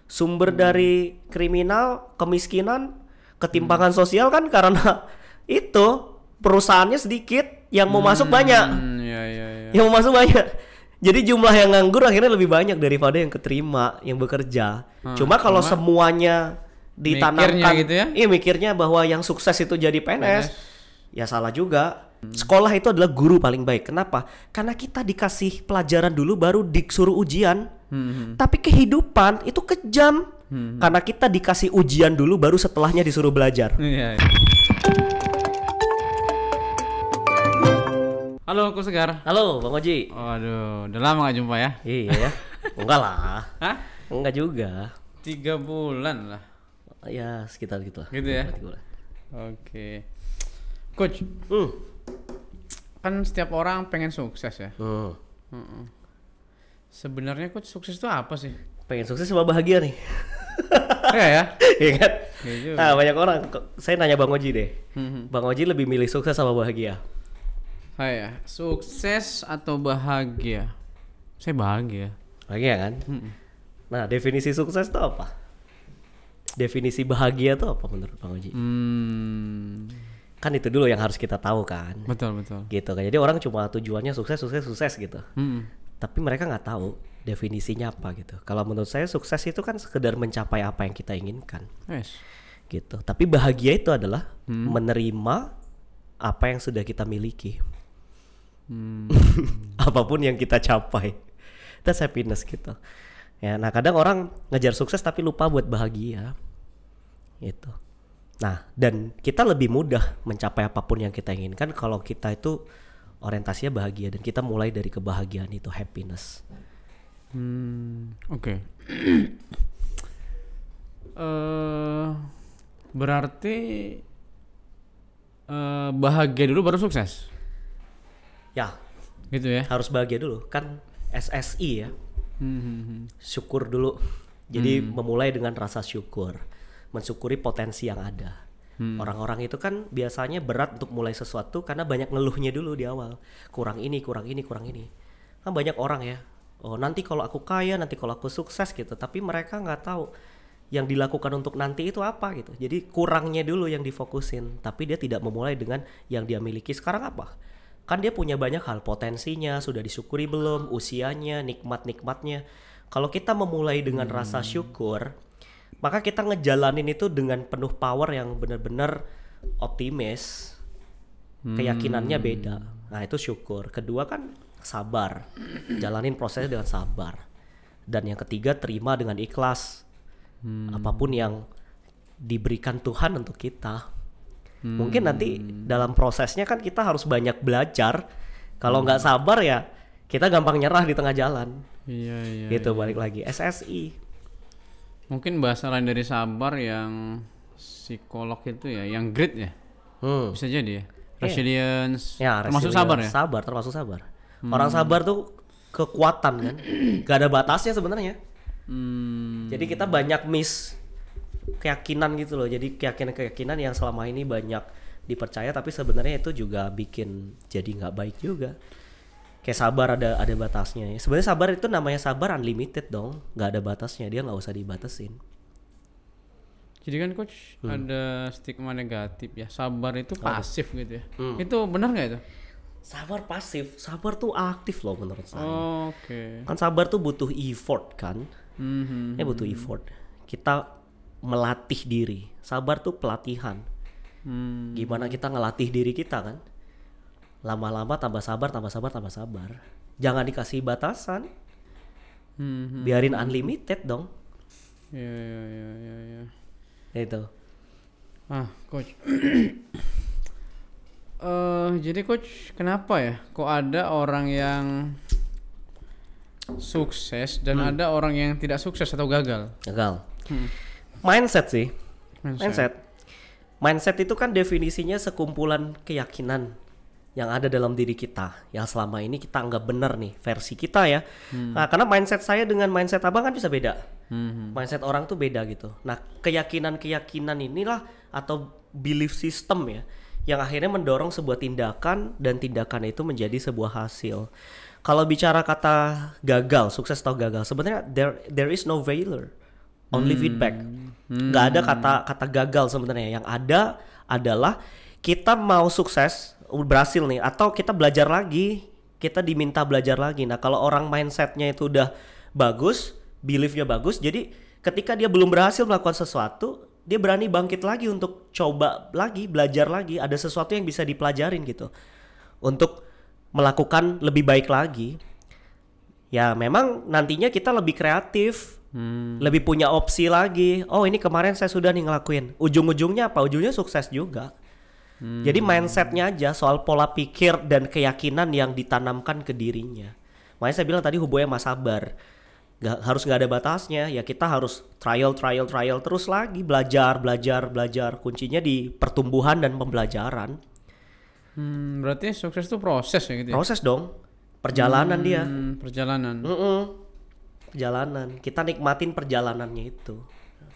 Sumber dari kriminal, kemiskinan, ketimpangan sosial kan karena itu perusahaannya sedikit, yang mau masuk banyak. Iya. Yang mau masuk banyak. Jadi jumlah yang nganggur akhirnya lebih banyak daripada yang keterima, yang bekerja. Cuma kalau semuanya ditanamkan gitu ya? Iya, mikirnya bahwa yang sukses itu jadi PNS. Ya salah juga. Sekolah itu adalah guru paling baik. Kenapa? Karena kita dikasih pelajaran dulu baru disuruh ujian. Tapi kehidupan itu kejam. Karena kita dikasih ujian dulu baru setelahnya disuruh belajar. Iya. Halo, Ko Segar. Halo, Bang Oji. Waduh, udah lama gak jumpa ya? Iya ya. Enggak lah. Hah? Enggak juga. 3 bulan lah. Ya, sekitar gitu lah. Gitu ya? 3 bulan. Oke. Coach, kan setiap orang pengen sukses ya? Sebenarnya Coach, sukses itu apa sih? Pengen sukses sama bahagia nih. Iya ya? Iya kan? Iya juga. Nah, banyak orang. Saya nanya Bang Oji deh. Bang Oji lebih milih sukses sama bahagia? Saya sukses atau bahagia? Saya bahagia. Bahagia kan? Nah, definisi sukses itu apa? Definisi bahagia itu apa menurut Bang Oji? Kan itu dulu yang harus kita tahu kan. Betul. Gitu kan. Jadi orang cuma tujuannya sukses gitu. Tapi mereka nggak tahu definisinya apa gitu. Kalau menurut saya sukses itu kan sekedar mencapai apa yang kita inginkan. Yes. Gitu. Tapi bahagia itu adalah menerima apa yang sudah kita miliki. Apapun yang kita capai. That's happiness gitu. Ya, nah kadang orang ngejar sukses tapi lupa buat bahagia. Gitu. Nah, dan kita lebih mudah mencapai apapun yang kita inginkan kalau kita itu orientasinya bahagia dan kita mulai dari kebahagiaan itu, happiness. Oke. Berarti bahagia dulu baru sukses? Ya, Gitu ya? harus bahagia dulu. Kan SSI ya, syukur dulu. Jadi memulai dengan rasa syukur, mensyukuri potensi yang ada. Orang-orang itu kan biasanya berat untuk mulai sesuatu karena banyak ngeluhnya dulu di awal. Kurang ini. Kan banyak orang ya, oh nanti kalau aku kaya, nanti kalau aku sukses gitu. Tapi mereka nggak tahu yang dilakukan untuk nanti itu apa gitu. Jadi kurangnya dulu yang difokusin. Tapi dia tidak memulai dengan yang dia miliki sekarang apa. Kan dia punya banyak hal, potensinya sudah disyukuri belum, usianya, nikmatnya. Kalau kita memulai dengan rasa syukur, maka kita ngejalanin itu dengan penuh power yang benar-benar optimis. Keyakinannya beda. Nah, itu syukur. Kedua kan sabar. Jalanin prosesnya dengan sabar. Dan yang ketiga terima dengan ikhlas. Apapun yang diberikan Tuhan untuk kita. Mungkin nanti dalam prosesnya kan kita harus banyak belajar. Kalau nggak sabar ya kita gampang nyerah di tengah jalan. Iya. Gitu balik lagi SSI. Mungkin bahasa lain dari sabar yang psikolog itu ya, yang grit ya. Bisa jadi ya. Resilience. Ya, termasuk sabar ya. Sabar, termasuk sabar. Orang sabar tuh kekuatan kan. Gak ada batasnya sebenarnya. Jadi kita banyak miss keyakinan gitu loh. Jadi keyakinan yang selama ini banyak dipercaya tapi sebenarnya itu juga bikin jadi nggak baik juga. Kayak sabar ada batasnya ya. Sebenarnya sabar itu namanya sabar unlimited dong, nggak ada batasnya, dia nggak usah dibatasin. Jadi kan Coach ada stigma negatif ya, sabar itu pasif gitu ya. Itu benar nggak itu? Sabar pasif, sabar tuh aktif loh menurut saya. Oke. Kan sabar tuh butuh effort kan. Ya butuh effort. Kita melatih diri. Sabar tuh pelatihan. Gimana kita ngelatih diri kita kan? Lama-lama tambah sabar. Jangan dikasih batasan. Biarin unlimited dong. Iya. Itu. Coach. Jadi Coach, kenapa ya? Kok ada orang yang sukses dan ada orang yang tidak sukses atau gagal? Gagal. Mindset sih. Mindset itu kan definisinya sekumpulan keyakinan yang ada dalam diri kita, yang selama ini kita anggap benar nih versi kita ya. Nah, karena mindset saya dengan mindset abang kan bisa beda. Mindset orang tuh beda gitu. Nah, keyakinan inilah atau belief system ya, yang akhirnya mendorong sebuah tindakan dan tindakan itu menjadi sebuah hasil. Kalau bicara kata gagal, sukses atau gagal, sebenarnya there is no failure only feedback. Nggak ada kata gagal sebenarnya. Yang ada adalah kita mau sukses, berhasil nih, atau kita belajar lagi, kita diminta belajar lagi. Nah kalau orang mindsetnya itu udah bagus, beliefnya bagus, jadi ketika dia belum berhasil melakukan sesuatu, dia berani bangkit lagi untuk coba lagi, belajar lagi. Ada sesuatu yang bisa dipelajarin gitu untuk melakukan lebih baik lagi. Ya memang nantinya kita lebih kreatif, lebih punya opsi lagi. Oh ini kemarin saya sudah nih ngelakuin. Ujung-ujungnya apa? Ujungnya sukses juga. Jadi mindsetnya aja soal pola pikir dan keyakinan yang ditanamkan ke dirinya. Makanya saya bilang tadi hubungannya sama sabar. Gak ada batasnya. Ya kita harus trial terus lagi. Belajar. Kuncinya di pertumbuhan dan pembelajaran. Berarti sukses itu proses ya gitu ya? Proses dong. Perjalanan dia. Perjalanan. Perjalanan. Kita nikmatin perjalanannya itu.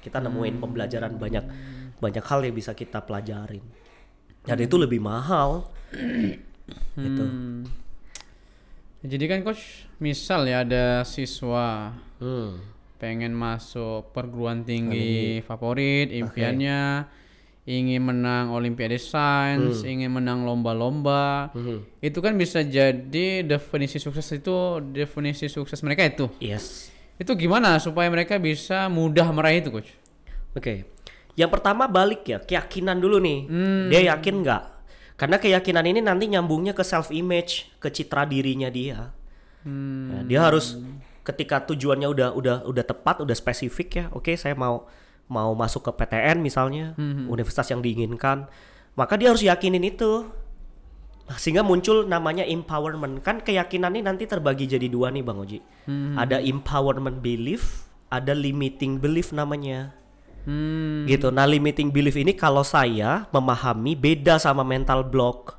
Kita nemuin pembelajaran banyak hal yang bisa kita pelajarin. Dan itu lebih mahal. Gitu. Jadi kan coach, misal ya ada siswa pengen masuk perguruan tinggi favorit, impiannya ingin menang Olimpiade Sains, ingin menang lomba-lomba, itu kan bisa jadi definisi sukses mereka itu. Yes. Itu gimana supaya mereka bisa mudah meraih itu, coach? Oke. Yang pertama balik ya, keyakinan dulu nih. Dia yakin nggak? Karena keyakinan ini nanti nyambungnya ke self image, ke citra dirinya dia. Ya, dia harus ketika tujuannya udah tepat, udah spesifik ya. Oke, saya mau masuk ke PTN misalnya, universitas yang diinginkan, maka dia harus yakinin itu. Sehingga muncul namanya empowerment. Kan keyakinan ini nanti terbagi jadi dua nih Bang Oji. Ada empowerment belief, ada limiting belief namanya. Gitu. Nah limiting belief ini kalau saya memahami beda sama mental block.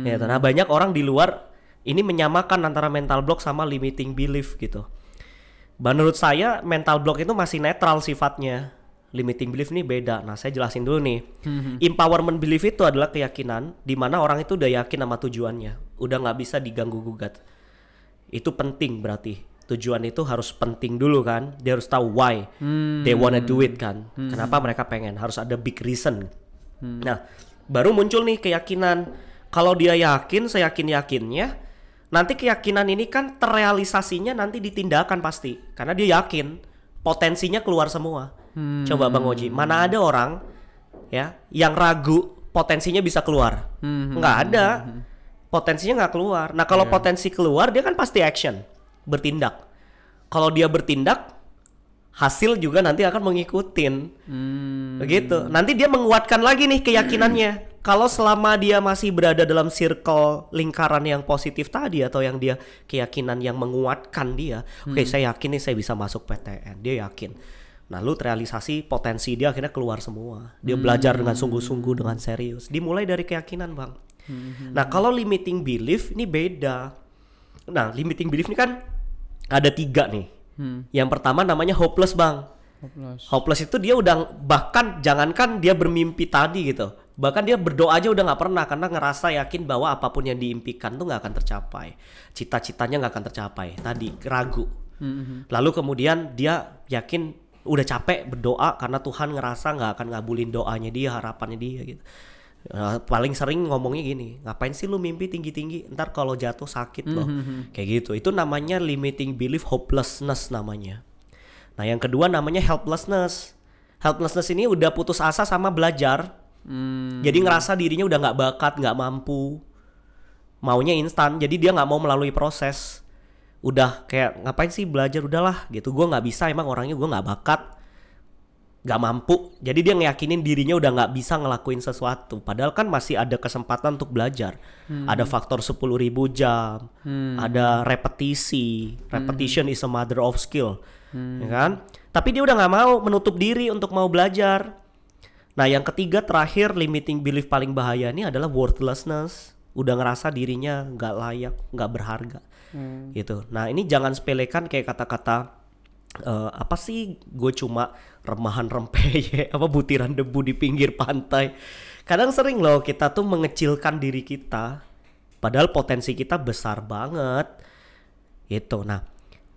Gitu. Nah banyak orang di luar ini menyamakan antara mental block sama limiting belief gitu. Menurut saya mental block itu masih netral sifatnya. Limiting belief ini beda. Nah saya jelasin dulu nih. Empowerment belief itu adalah keyakinan di mana orang itu udah yakin sama tujuannya, udah nggak bisa diganggu gugat. Itu penting berarti. Tujuan itu harus penting dulu kan. Dia harus tahu why they wanna do it kan. Kenapa mereka pengen. Harus ada big reason. Nah baru muncul nih keyakinan. Kalau dia yakin, seyakin-yakinnya, nanti keyakinan ini kan terrealisasinya nanti ditindakan pasti. Karena dia yakin potensinya keluar semua. Coba Bang Oji, mana ada orang ya yang ragu potensinya bisa keluar? Nggak ada. Potensinya nggak keluar. Nah kalau potensi keluar dia kan pasti action, bertindak. Kalau dia bertindak, hasil juga nanti akan mengikutin. Begitu. Nanti dia menguatkan lagi nih keyakinannya. Kalau selama dia masih berada dalam circle lingkaran yang positif tadi, atau yang dia keyakinan yang menguatkan dia, oke, saya yakin nih saya bisa masuk PTN. Dia yakin. Nah, lu realisasi potensi dia akhirnya keluar semua. Dia belajar dengan sungguh-sungguh, dengan serius. Dimulai dari keyakinan, Bang. Nah, kalau limiting belief ini beda. Nah, limiting belief ini kan ada 3 nih. Yang pertama namanya hopeless, Bang. Hopeless itu dia udah, bahkan jangankan dia bermimpi tadi gitu, bahkan dia berdoa aja udah nggak pernah, karena ngerasa yakin bahwa apapun yang diimpikan tuh nggak akan tercapai, cita-citanya nggak akan tercapai, tadi ragu. Lalu kemudian dia yakin, udah capek berdoa karena Tuhan ngerasa nggak akan ngabulin doanya dia, harapannya dia gitu. Paling sering ngomongnya gini, ngapain sih lu mimpi tinggi-tinggi, ntar kalau jatuh sakit loh. Kayak gitu. Itu namanya limiting belief, hopelessness namanya. Nah yang kedua namanya helplessness. Helplessness ini udah putus asa sama belajar. Jadi ngerasa dirinya udah gak bakat, gak mampu, maunya instan. Jadi dia gak mau melalui proses. Udah kayak ngapain sih belajar, udahlah gitu. Gue gak bisa, emang orangnya gue gak bakat, gak mampu. Jadi dia ngeyakinin dirinya udah gak bisa ngelakuin sesuatu. Padahal kan masih ada kesempatan untuk belajar. Ada faktor 10.000 jam, ada repetisi. Repetition is a mother of skill, ya kan? Tapi dia udah gak mau menutup diri untuk mau belajar. Nah yang ketiga terakhir, limiting belief paling bahaya ini adalah worthlessness. Udah ngerasa dirinya gak layak, gak berharga gitu. Nah ini jangan sepelekan kayak kata-kata apa sih, gue cuma remahan rempeyek, apa butiran debu di pinggir pantai. Kadang sering loh kita tuh mengecilkan diri kita, padahal potensi kita besar banget gitu. Nah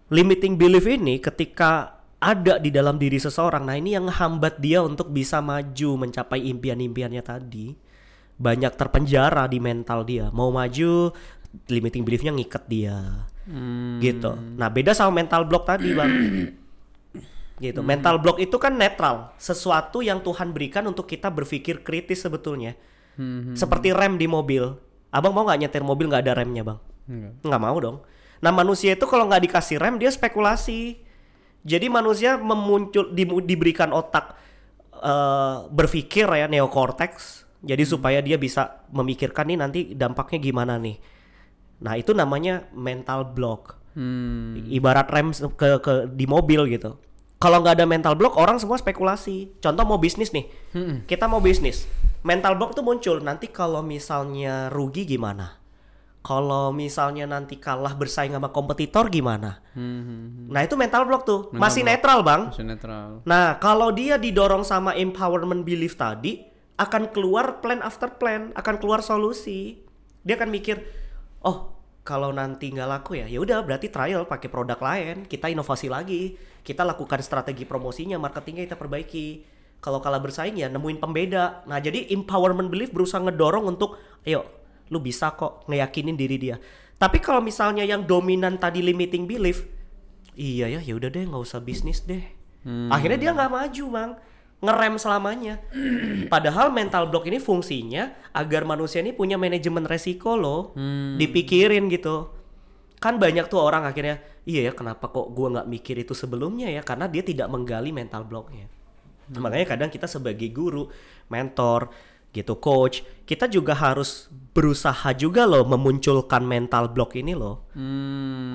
limiting belief ini ketika ada di dalam diri seseorang. Nah ini yang hambat dia untuk bisa maju mencapai impian-impiannya tadi. Banyak terpenjara di mental dia. Mau maju, limiting beliefnya ngikat dia. Gitu. Nah beda sama mental block tadi bang. Gitu. Mental block itu kan netral. Sesuatu yang Tuhan berikan untuk kita berpikir kritis sebetulnya. Seperti rem di mobil. Abang mau gak nyetir mobil gak ada remnya bang? Nggak mau dong. Nah manusia itu kalau nggak dikasih rem dia spekulasi. Jadi manusia diberikan otak berpikir ya, neokortex. Jadi supaya dia bisa memikirkan nih nanti dampaknya gimana nih. Nah itu namanya mental block. Ibarat rem di mobil gitu. Kalau nggak ada mental block orang semua spekulasi. Contoh mau bisnis nih. Kita mau bisnis. Mental block tuh muncul nanti kalau misalnya rugi gimana. Kalau misalnya nanti kalah bersaing sama kompetitor gimana? Nah itu mental block tuh. Masih netral bang. Masih netral. Nah kalau dia didorong sama empowerment belief tadi, akan keluar plan after plan, akan keluar solusi. Dia akan mikir, oh kalau nanti nggak laku ya udah berarti trial pakai produk lain, kita inovasi lagi, kita lakukan strategi promosinya, marketingnya kita perbaiki. Kalau kalah bersaing ya nemuin pembeda. Nah jadi empowerment belief berusaha ngedorong untuk, ayo lu bisa kok, ngeyakinin diri dia. Tapi kalau misalnya yang dominan tadi limiting belief, iya ya udah deh nggak usah bisnis deh. Akhirnya dia nggak maju bang, ngerem selamanya. Padahal mental block ini fungsinya agar manusia ini punya manajemen resiko loh, dipikirin gitu. Kan banyak tuh orang akhirnya, iya ya kenapa kok gua nggak mikir itu sebelumnya ya, karena dia tidak menggali mental blocknya. Makanya kadang kita sebagai guru, mentor gitu, coach, kita juga harus berusaha juga loh memunculkan mental block ini loh,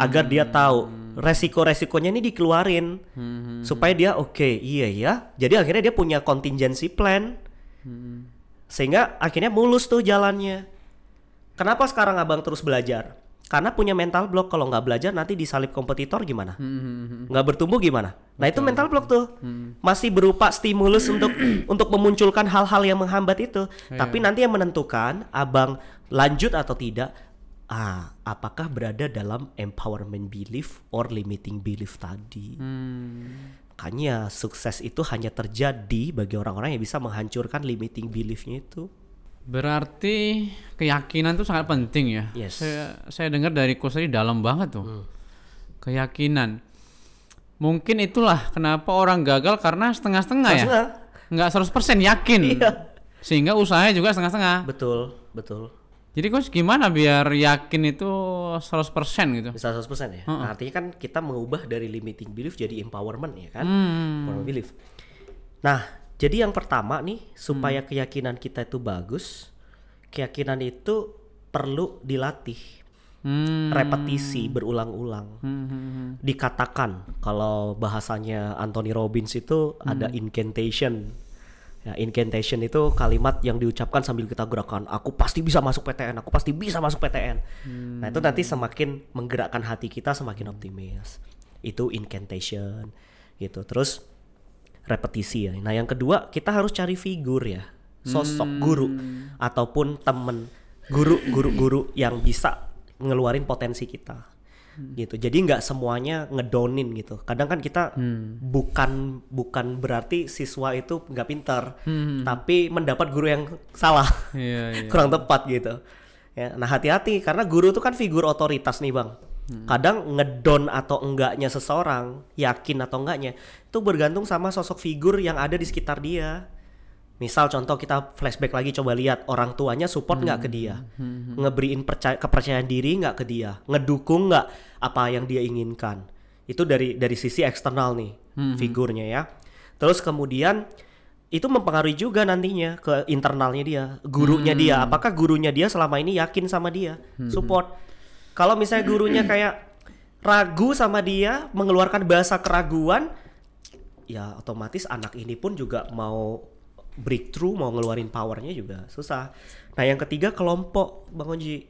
agar dia tahu resiko-resikonya ini dikeluarin, supaya dia iya ya, jadi akhirnya dia punya contingency plan, sehingga akhirnya mulus tuh jalannya. Kenapa sekarang abang terus belajar? Karena punya mental block, kalau nggak belajar nanti disalip kompetitor gimana? Nggak bertumbuh gimana? Nah itu mental block tuh, masih berupa stimulus untuk memunculkan hal-hal yang menghambat itu. Tapi nanti yang menentukan abang lanjut atau tidak, apakah berada dalam empowerment belief or limiting belief tadi. Makanya sukses itu hanya terjadi bagi orang-orang yang bisa menghancurkan limiting beliefnya itu. Berarti keyakinan itu sangat penting ya. Yes. Saya dengar dari coach tadi dalam banget tuh. Keyakinan. Mungkin itulah kenapa orang gagal karena setengah-setengah ya. Nggak 100% yakin. Iya. Sehingga usahanya juga setengah-setengah. Betul. Jadi coach gimana biar yakin itu 100% gitu? Bisa 100% ya. Nah, artinya kan kita mengubah dari limiting belief jadi empowerment ya kan. Empowerment belief. Nah, jadi yang pertama nih, supaya keyakinan kita itu bagus, keyakinan itu perlu dilatih, repetisi, berulang-ulang. Dikatakan, kalau bahasanya Anthony Robbins itu ada incantation. Ya, incantation itu kalimat yang diucapkan sambil kita gerakan, aku pasti bisa masuk PTN, aku pasti bisa masuk PTN. Nah itu nanti semakin menggerakkan hati kita, semakin optimis. Itu incantation gitu. Terus repetisi ya. Nah yang kedua kita harus cari figur ya, sosok guru ataupun temen guru yang bisa ngeluarin potensi kita gitu. Jadi nggak semuanya ngedownin gitu. Kadang kan kita bukan berarti siswa itu nggak pintar, tapi mendapat guru yang salah, kurang tepat gitu ya. Nah hati-hati karena guru itu kan figur otoritas nih bang. Kadang ngedown atau enggaknya seseorang, yakin atau enggaknya, itu bergantung sama sosok figur yang ada di sekitar dia. Misal contoh kita flashback lagi, coba lihat orang tuanya support nggak ke dia, ngeberiin kepercayaan diri nggak ke dia, ngedukung nggak apa yang dia inginkan. Itu dari sisi eksternal nih figurnya ya. Terus kemudian itu mempengaruhi juga nantinya ke internalnya dia, gurunya dia. Apakah gurunya dia selama ini yakin sama dia, support. Kalau misalnya gurunya kayak ragu sama dia, mengeluarkan bahasa keraguan, ya otomatis anak ini pun juga mau breakthrough, mau ngeluarin powernya juga susah. Nah yang ketiga kelompok Bang Onji,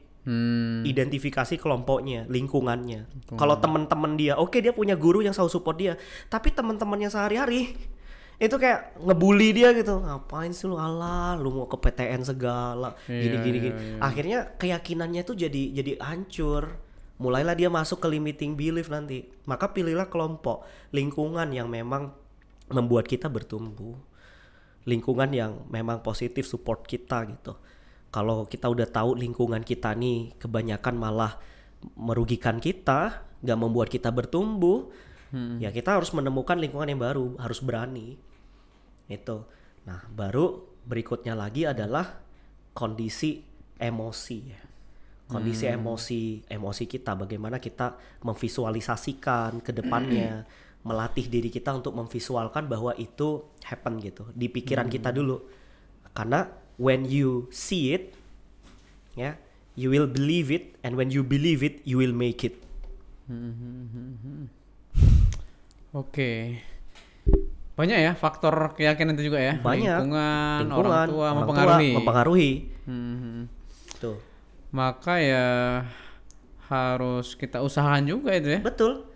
identifikasi kelompoknya, lingkungannya. Kalau teman-teman dia, dia punya guru yang selalu support dia, tapi teman-temannya sehari-hari itu kayak ngebully dia gitu, ngapain sih lu, lu mau ke PTN segala, gini. Akhirnya keyakinannya tuh jadi hancur. mulailah dia masuk ke limiting belief nanti. Maka pilihlah kelompok, lingkungan yang memang membuat kita bertumbuh, lingkungan yang memang positif support kita gitu. Kalau kita udah tahu lingkungan kita nih kebanyakan malah merugikan kita, gak membuat kita bertumbuh, ya kita harus menemukan lingkungan yang baru, harus berani itu. Nah baru berikutnya lagi adalah kondisi emosi ya. Kondisi emosi kita, bagaimana kita memvisualisasikan ke depannya, melatih diri kita untuk memvisualkan bahwa itu happen gitu di pikiran kita dulu. Karena when you see it, ya, you will believe it, and when you believe it, you will make it. Oke. Banyak ya faktor keyakinan itu juga ya. Banyak. Lingkungan orang tua mempengaruhi. Tuh. Maka ya harus kita usahakan juga itu ya. Betul.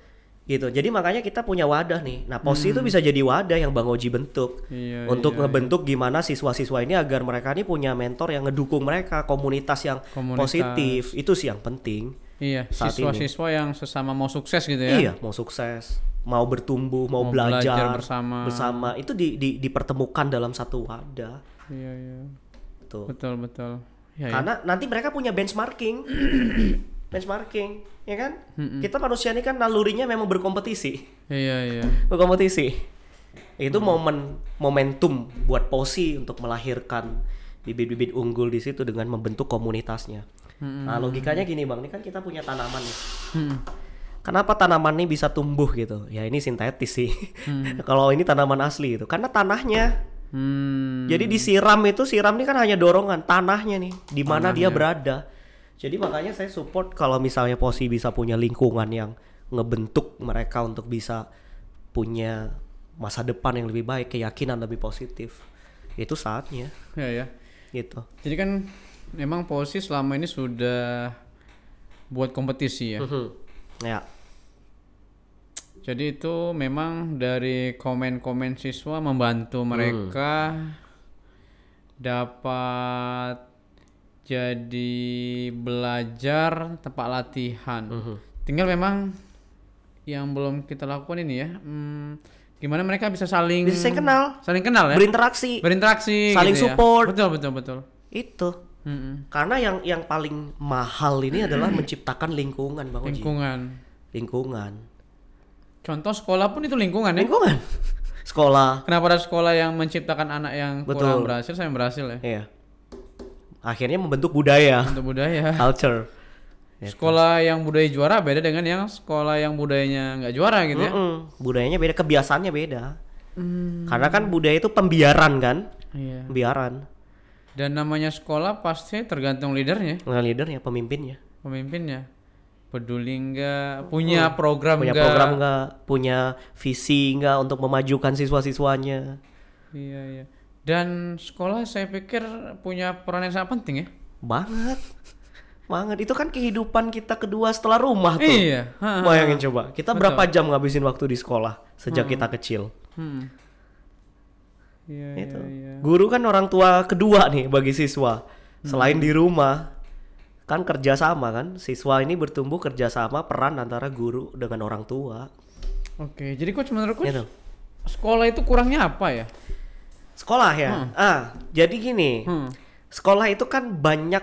Gitu. Jadi makanya kita punya wadah nih. Nah, POSI itu bisa jadi wadah yang Bang Oji bentuk. Untuk ngebentuk gimana siswa-siswa ini agar mereka ini punya mentor yang ngedukung mereka, komunitas yang positif. Itu sih yang penting. Iya, siswa-siswa yang sesama mau sukses gitu ya. Iya, mau sukses, mau bertumbuh, mau belajar bersama. Itu dipertemukan dalam satu wadah. Iya. Tuh. Betul. Ya, karena nanti mereka punya benchmarking, ya kan? Kita manusia ini kan nalurinya memang berkompetisi. Iya. Berkompetisi. Itu momentum buat POSI untuk melahirkan bibit-bibit unggul di situ dengan membentuk komunitasnya. Nah logikanya gini Bang, ini kan kita punya tanaman nih. Kenapa tanaman ini bisa tumbuh gitu? Ya ini sintetis sih. Kalau ini tanaman asli itu, karena tanahnya. Jadi siram ini kan hanya dorongan tanahnya nih, di mana dia berada. Jadi makanya saya support kalau misalnya POSI bisa punya lingkungan yang ngebentuk mereka untuk bisa punya masa depan yang lebih baik, keyakinan lebih positif. Itu saatnya. Ya. Gitu. Jadi kan memang POSI selama ini sudah buat kompetisi ya. Ya. Jadi itu memang dari komen-komen siswa membantu mereka dapat jadi belajar tempat latihan. Tinggal memang yang belum kita lakukan ini ya, gimana mereka bisa saling kenal ya, berinteraksi, saling gitu support. Ya. Betul. Itu. Karena yang paling mahal ini adalah menciptakan lingkungan, Bang Oji. Lingkungan. Contoh sekolah pun itu lingkungan ya. Sekolah. Kenapa ada sekolah yang menciptakan anak yang kurang berhasil, saya yang berhasil ya? Iya. Akhirnya membentuk budaya. Culture. Sekolah yang budaya juara beda dengan yang sekolah yang budayanya nggak juara gitu ya? Budayanya beda, kebiasaannya beda. Karena kan budaya itu pembiaran kan? Iya. Pembiaran. Dan namanya sekolah pasti tergantung leadernya. Pemimpinnya. Peduli nggak, punya program nggak, punya visi nggak untuk memajukan siswa-siswanya. Iya. Dan sekolah saya pikir punya peran yang sangat penting ya. Banget. Itu kan kehidupan kita kedua setelah rumah tuh. Iya. Bayangin coba, kita berapa jam ngabisin waktu di sekolah sejak kita kecil. Iya. Guru kan orang tua kedua nih bagi siswa. Selain di rumah. Kan kerjasama kan, siswa ini bertumbuh kerjasama peran antara guru dengan orang tua. Oke, jadi coach menurut coach sekolah itu kurangnya apa ya? Sekolah ya? Jadi gini, sekolah itu kan banyak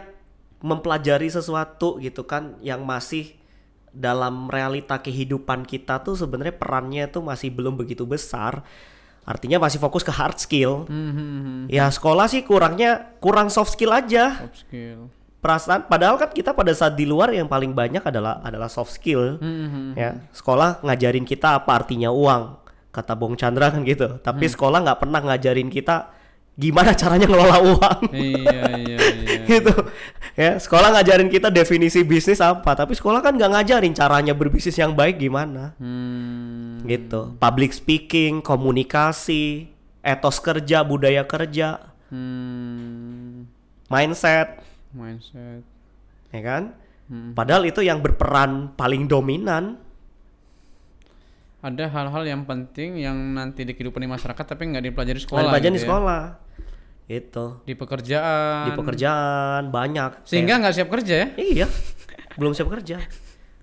mempelajari sesuatu gitu kan yang masih dalam realita kehidupan kita tuh sebenarnya perannya tuh masih belum begitu besar. Artinya masih fokus ke hard skill. Ya sekolah sih kurang soft skill aja. Perasaan, padahal kan kita pada saat di luar yang paling banyak adalah soft skill. Ya, sekolah ngajarin kita apa artinya uang, kata Bung Chandra kan gitu. Tapi sekolah nggak pernah ngajarin kita gimana caranya ngelola uang. Iya. Gitu. Ya, sekolah ngajarin kita definisi bisnis apa, tapi sekolah kan nggak ngajarin caranya berbisnis yang baik gimana. Gitu. Public speaking, komunikasi, etos kerja, budaya kerja, mindset. Ya kan? Padahal itu yang berperan paling dominan. Ada hal-hal yang penting yang nanti di kehidupan di masyarakat tapi nggak dipelajari sekolah. Di sekolah. Itu. Di pekerjaan banyak. Sehingga nggak siap kerja ya? Iya. Belum siap kerja.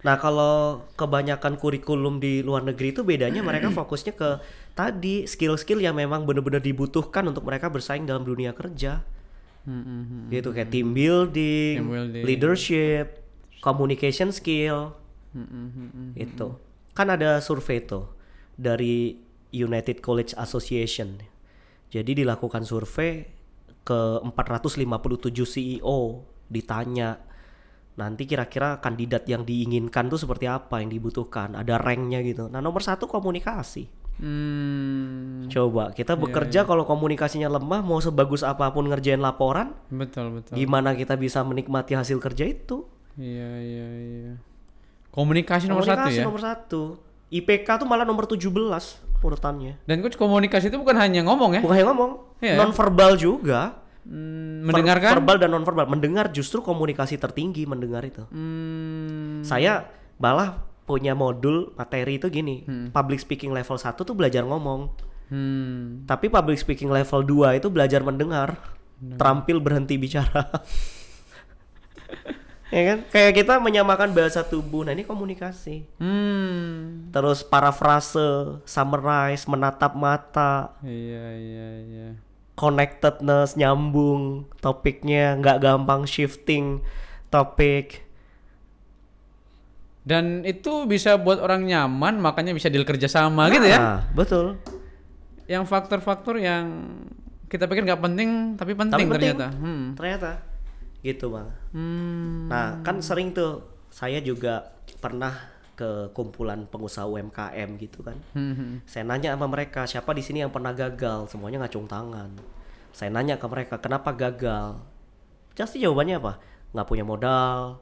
Nah, kalau kebanyakan kurikulum di luar negeri itu bedanya mereka fokusnya ke tadi skill-skill yang memang benar-benar dibutuhkan untuk mereka bersaing dalam dunia kerja. Gitu kayak team building, leadership, communication skill. Itu. Kan ada survei tuh dari United College Association. Jadi dilakukan survei ke 457 CEO, ditanya nanti kira-kira kandidat yang diinginkan tuh seperti apa yang dibutuhkan, ada ranknya gitu. Nah nomor 1 komunikasi. Coba kita bekerja kalau komunikasinya lemah, mau sebagus apapun ngerjain laporan, betul. gimana kita bisa menikmati hasil kerja itu? Iya. Komunikasi nomor 1 ya. Komunikasi nomor 1. IPK tuh malah nomor 17 urutannya. Dan coach, komunikasi itu bukan hanya ngomong ya? Bukan hanya ngomong, non-verbal juga. Mendengarkan? Verbal dan non-verbal. Mendengar justru komunikasi tertinggi, mendengar itu. Saya malah punya modul materi itu gini. Public speaking level 1 tuh belajar ngomong. Tapi public speaking level 2 itu belajar mendengar. Terampil berhenti bicara. Ya kan? Kayak kita menyamakan bahasa tubuh. Nah ini komunikasi. Terus parafrase, summarize, menatap mata. Iya. Connectedness, nyambung topiknya, nggak gampang shifting topik. Dan itu bisa buat orang nyaman, makanya bisa deal kerja sama gitu ya. Betul. Yang faktor-faktor yang kita pikir nggak penting tapi penting ternyata. Ternyata gitu Bang. Nah kan sering tuh saya juga pernah ke kumpulan pengusaha UMKM gitu kan. Saya nanya sama mereka, siapa di sini yang pernah gagal? Semuanya ngacung tangan. Saya nanya ke mereka, kenapa gagal? Pasti jawabannya apa? Nggak punya modal,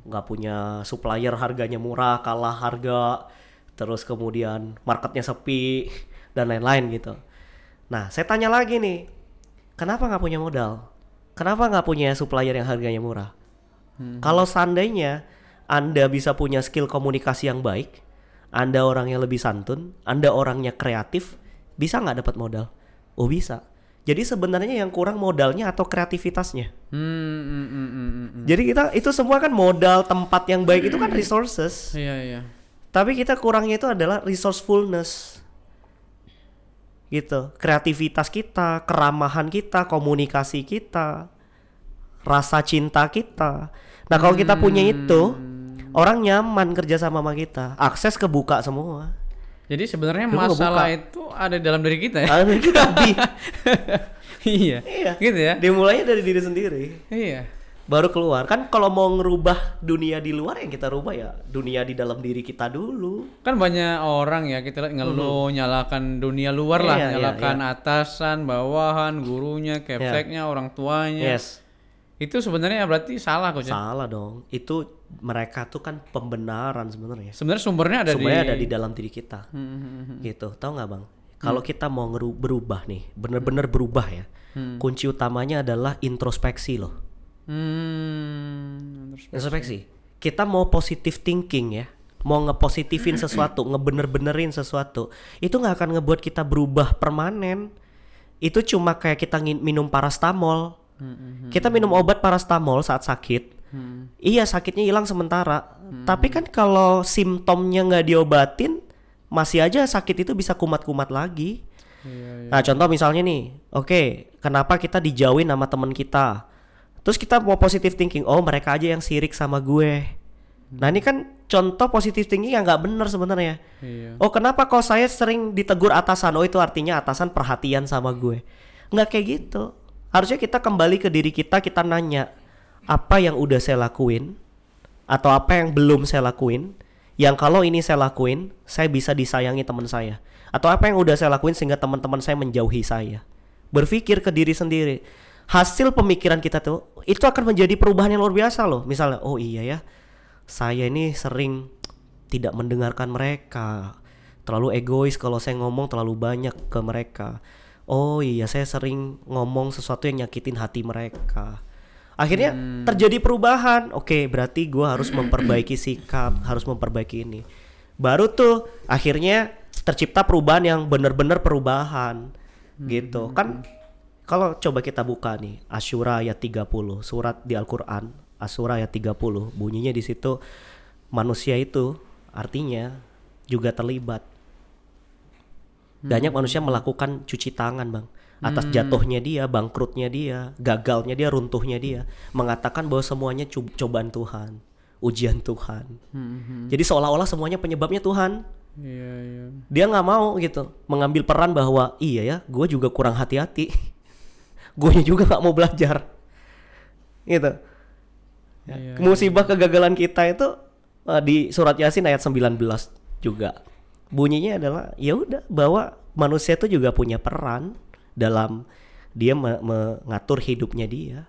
nggak punya supplier harganya murah, kalah harga, terus kemudian marketnya sepi, dan lain-lain gitu. Nah, saya tanya lagi nih, kenapa nggak punya modal? Kenapa nggak punya supplier yang harganya murah? Kalau seandainya Anda bisa punya skill komunikasi yang baik, Anda orangnya lebih santun, Anda orangnya kreatif, bisa nggak dapat modal? Oh bisa. Jadi sebenarnya yang kurang modalnya atau kreativitasnya. Jadi kita itu semua kan modal, tempat yang baik itu kan resources. Iya. Tapi kita kurangnya itu adalah resourcefulness. Gitu. Kreativitas kita, keramahan kita, komunikasi kita, rasa cinta kita. Nah kalau kita punya itu, orang nyaman kerja sama kita, akses kebuka semua. Jadi sebenarnya masalah itu ada dalam diri kita ya. Ada diri kita. Iya. Gitu ya. Dimulainya dari diri sendiri. Iya. Baru keluar. Kan kalau mau ngerubah dunia di luar yang kita rubah ya dunia di dalam diri kita dulu. Kan banyak orang ya kita lihat ngeluh, nyalakan dunia luar lah, nyalakan atasan, bawahan, gurunya, kepseknya, orang tuanya. Yes. Itu sebenarnya berarti salah Coach. Salah dong. Itu mereka tuh kan pembenaran sebenarnya. Sebenarnya sumbernya ada di dalam diri kita. Gitu. Tahu nggak Bang? Kalau kita mau berubah nih, benar-benar berubah ya. Kunci utamanya adalah introspeksi loh. Introspeksi. Kita mau positive thinking ya. Mau ngepositifin sesuatu, ngebener-benerin sesuatu. Itu nggak akan ngebuat kita berubah permanen. Itu cuma kayak kita minum parastamol. Kita minum obat parastamol saat sakit. Iya sakitnya hilang sementara. Tapi kan kalau simptomnya nggak diobatin, masih aja sakit itu bisa kumat-kumat lagi. Nah contoh misalnya nih, oke, kenapa kita dijauhin sama teman kita? Terus kita mau positive thinking, oh mereka aja yang sirik sama gue. Nah ini kan contoh positive thinking yang nggak benar sebenarnya. Oh kenapa kok saya sering ditegur atasan? Oh itu artinya atasan perhatian sama gue. Nggak kayak gitu. Harusnya kita kembali ke diri kita, kita nanya apa yang udah saya lakuin atau apa yang belum saya lakuin, yang kalau ini saya lakuin saya bisa disayangi teman saya, atau apa yang udah saya lakuin sehingga teman-teman saya menjauhi saya. Berpikir ke diri sendiri. Hasil pemikiran kita tuh itu akan menjadi perubahan yang luar biasa loh. Misalnya, oh iya ya, saya ini sering tidak mendengarkan mereka, terlalu egois kalau saya ngomong terlalu banyak ke mereka. Oh iya, saya sering ngomong sesuatu yang nyakitin hati mereka. Akhirnya terjadi perubahan. Oke, berarti gue harus memperbaiki sikap, harus memperbaiki ini. Baru tuh akhirnya tercipta perubahan yang benar-benar perubahan. Gitu. Kan kalau coba kita buka nih Asyura ayat 30, surat di Al-Qur'an, Asyura ayat 30. Bunyinya di situ, manusia itu artinya juga terlibat. Banyak manusia melakukan cuci tangan, Bang, atas jatuhnya dia, bangkrutnya dia, gagalnya dia, runtuhnya dia, mengatakan bahwa semuanya cobaan Tuhan, ujian Tuhan. Jadi seolah-olah semuanya penyebabnya Tuhan. Iya. Dia nggak mau gitu mengambil peran bahwa iya ya, gue juga kurang hati-hati, gue juga nggak mau belajar, gitu. Iya, Musibah kegagalan kita itu di surat Yasin ayat 19 juga bunyinya adalah ya udah bahwa manusia itu juga punya peran dalam dia mengatur hidupnya dia.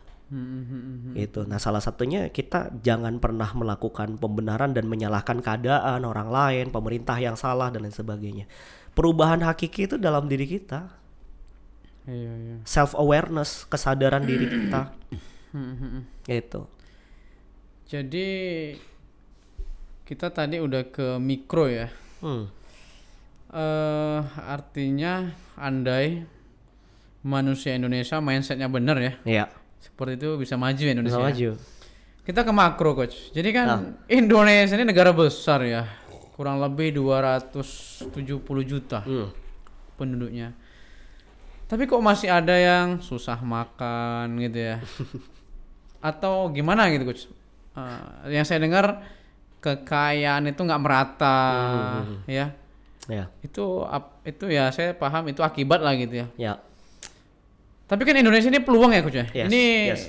Itu. Nah, salah satunya kita jangan pernah melakukan pembenaran dan menyalahkan keadaan orang lain, pemerintah yang salah dan lain sebagainya. Perubahan hakiki itu dalam diri kita. Iya. Self awareness, kesadaran diri kita. Itu. Jadi kita tadi udah ke mikro ya. Artinya andai manusia Indonesia mindsetnya bener ya. Iya. Seperti itu bisa maju ya Indonesia. Bisa maju. Kita ke makro, Coach. Jadi kan Indonesia ini negara besar ya. Kurang lebih 270 juta penduduknya. Tapi kok masih ada yang susah makan gitu ya. Atau gimana gitu, Coach? Yang saya dengar kekayaan itu nggak merata ya. Itu ya saya paham itu akibat lah gitu ya. Tapi kan Indonesia ini peluang ya, Coach ya.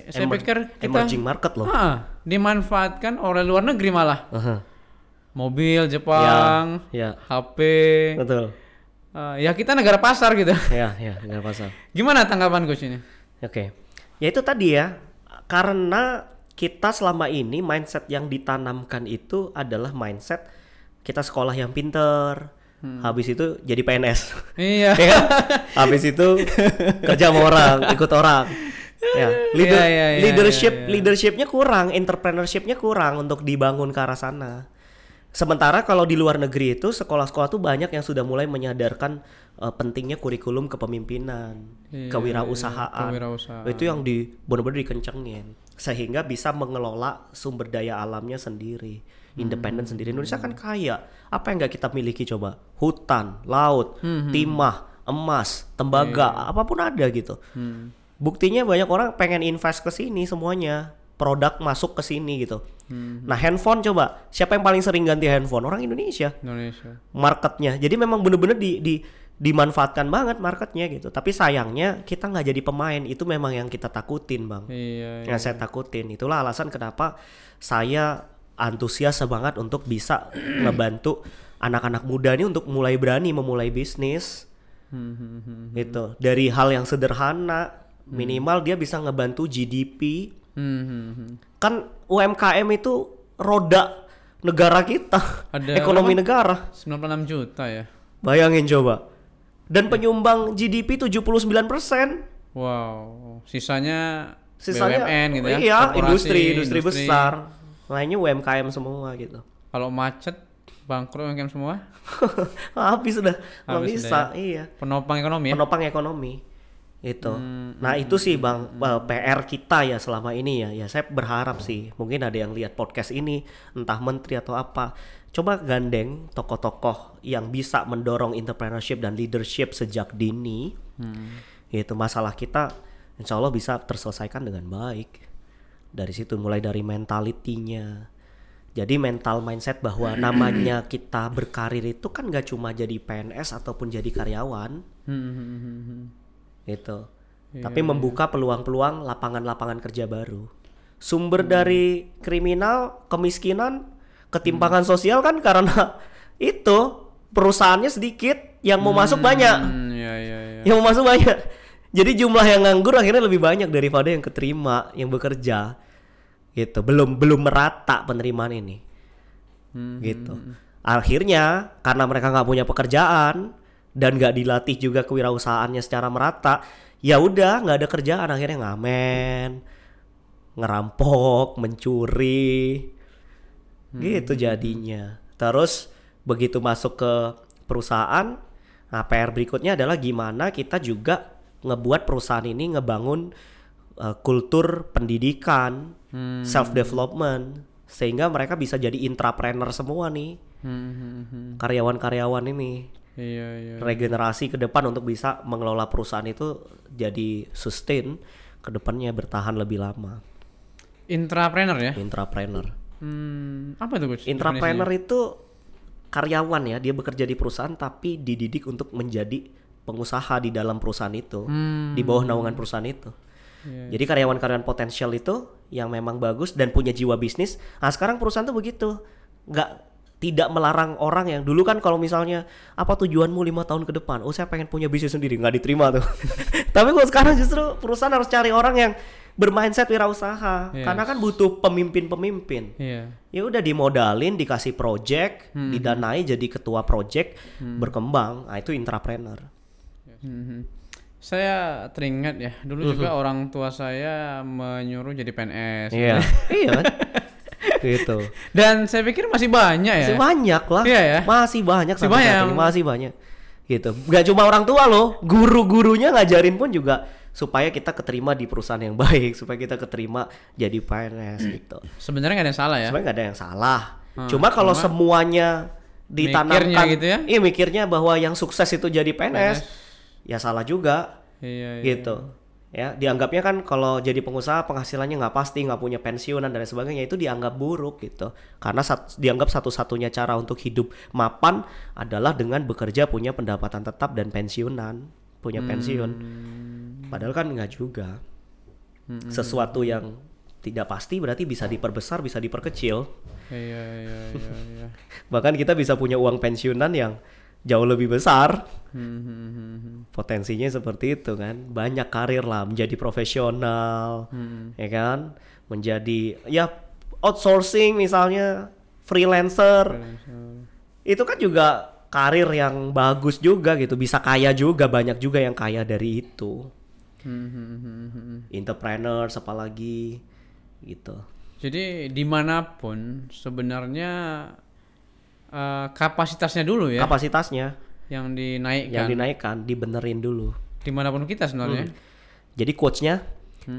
Saya pikir kita emerging market loh. Dimanfaatkan oleh luar negeri malah. Mobil Jepang, HP. Betul. Ya kita negara pasar gitu. Negara pasar. Gimana tanggapan Coach ini? Oke. Ya itu tadi ya. Karena kita selama ini mindset yang ditanamkan itu adalah mindset kita sekolah yang pinter. Habis itu jadi PNS. Iya. Ya kan? Habis itu kerja sama orang, ikut orang. Ya, leadershipnya kurang, entrepreneurshipnya kurang untuk dibangun ke arah sana. Sementara kalau di luar negeri itu sekolah-sekolah tuh banyak yang sudah mulai menyadarkan pentingnya kurikulum kepemimpinan, kewirausahaan. Itu yang benar-benar dikencengin sehingga bisa mengelola sumber daya alamnya sendiri. Independen sendiri. Indonesia kan kaya. Apa yang nggak kita miliki coba? Hutan, laut, timah, emas, tembaga, apapun ada gitu. Buktinya banyak orang pengen invest ke sini semuanya. Produk masuk ke sini gitu. Nah, handphone coba. Siapa yang paling sering ganti handphone? Orang Indonesia. Marketnya. Jadi memang bener-bener dimanfaatkan banget marketnya gitu. Tapi sayangnya kita nggak jadi pemain. Itu memang yang kita takutin, Bang. Yang saya takutin. Itulah alasan kenapa saya antusias banget untuk bisa ngebantu anak-anak muda ini untuk mulai berani memulai bisnis. Gitu. Dari hal yang sederhana, minimal dia bisa ngebantu GDP. Kan UMKM itu roda negara kita. Ada ekonomi negara 96 juta ya. Bayangin coba. Dan penyumbang GDP 79%. Wow. Sisanya BUMN gitu ya. Iya, industri besar. Lainnya UMKM semua gitu. Kalau macet bangkrut UMKM semua. Habis sudah. Nggak bisa. Ya. Iya. Penopang ekonomi ya. Penopang ekonomi. Itu. Nah, itu sih Bang PR kita ya selama ini ya. Ya saya berharap sih mungkin ada yang lihat podcast ini entah menteri atau apa. Coba gandeng tokoh-tokoh yang bisa mendorong entrepreneurship dan leadership sejak dini. Itu masalah kita insya Allah bisa terselesaikan dengan baik. Dari situ mulai dari mentalitinya. Jadi mindset bahwa namanya kita berkarir itu kan gak cuma jadi PNS ataupun jadi karyawan. Gitu. Tapi membuka peluang-peluang lapangan-lapangan kerja baru. Sumber dari kriminal, kemiskinan, ketimpangan sosial kan karena itu perusahaannya sedikit, yang mau masuk banyak. Yang mau masuk banyak. Jadi jumlah yang nganggur akhirnya lebih banyak daripada yang keterima, yang bekerja. Gitu. Belum merata penerimaan ini. Gitu. Akhirnya karena mereka nggak punya pekerjaan dan nggak dilatih juga kewirausahaannya secara merata, ya udah nggak ada kerjaan, akhirnya ngamen, ngerampok, mencuri, gitu jadinya. Terus begitu masuk ke perusahaan, nah PR berikutnya adalah gimana kita juga ngebuat perusahaan ini ngebangun kultur pendidikan, self development, sehingga mereka bisa jadi intrapreneur semua nih. Karyawan-karyawan ini. Iya. Regenerasi ke depan untuk bisa mengelola perusahaan itu jadi sustain ke depannya, bertahan lebih lama. Intrapreneur ya? Intrapreneur. Apa itu Coach? Intrapreneur itu karyawan ya, dia bekerja di perusahaan tapi dididik untuk menjadi pengusaha di dalam perusahaan itu, di bawah naungan perusahaan itu. Jadi karyawan-karyawan potensial itu yang memang bagus dan punya jiwa bisnis. Nah sekarang perusahaan tuh begitu, tidak melarang orang yang dulu kan kalau misalnya apa tujuanmu 5 tahun ke depan, saya pengen punya bisnis sendiri, nggak diterima tuh. Tapi kalau sekarang justru perusahaan harus cari orang yang bermindset wirausaha, karena kan butuh pemimpin-pemimpin. Ya udah dimodalin, dikasih project, didanai jadi ketua project, berkembang. Nah itu intrapreneur. Saya teringat ya, dulu juga orang tua saya menyuruh jadi PNS. Iya kan? Gitu. Dan saya pikir masih banyak ya. Masih banyak lah. Iya ya? Masih banyak sampai saat ini, masih banyak. Gitu. Gak cuma orang tua loh, guru-gurunya ngajarin pun juga supaya kita keterima di perusahaan yang baik, supaya kita keterima jadi PNS gitu. Sebenarnya nggak ada yang salah ya? Sebenarnya nggak ada yang salah. Cuma kalau semuanya ditanamkan, gitu ya? Iya mikirnya bahwa yang sukses itu jadi PNS. Ya salah juga. Iya. Gitu. Ya, dianggapnya kan kalau jadi pengusaha penghasilannya nggak pasti, nggak punya pensiunan dan sebagainya, itu dianggap buruk gitu. Karena dianggap satu-satunya cara untuk hidup mapan adalah dengan bekerja, punya pendapatan tetap dan pensiunan, punya pensiun. Padahal kan nggak juga. Sesuatu yang tidak pasti berarti bisa diperbesar, bisa diperkecil. Iya. Bahkan kita bisa punya uang pensiunan yang jauh lebih besar. Potensinya seperti itu kan. Banyak karir lah, menjadi profesional, ya kan, menjadi ya outsourcing misalnya, freelancer. Itu kan juga karir yang bagus juga gitu, bisa kaya juga, banyak juga yang kaya dari itu. Entrepreneurs apalagi gitu. Jadi dimanapun sebenarnya kapasitasnya dulu ya. Kapasitasnya yang dinaikkan. Yang dinaikkan, dibenerin dulu. Dimanapun kita sebenarnya. Jadi quotes-nya,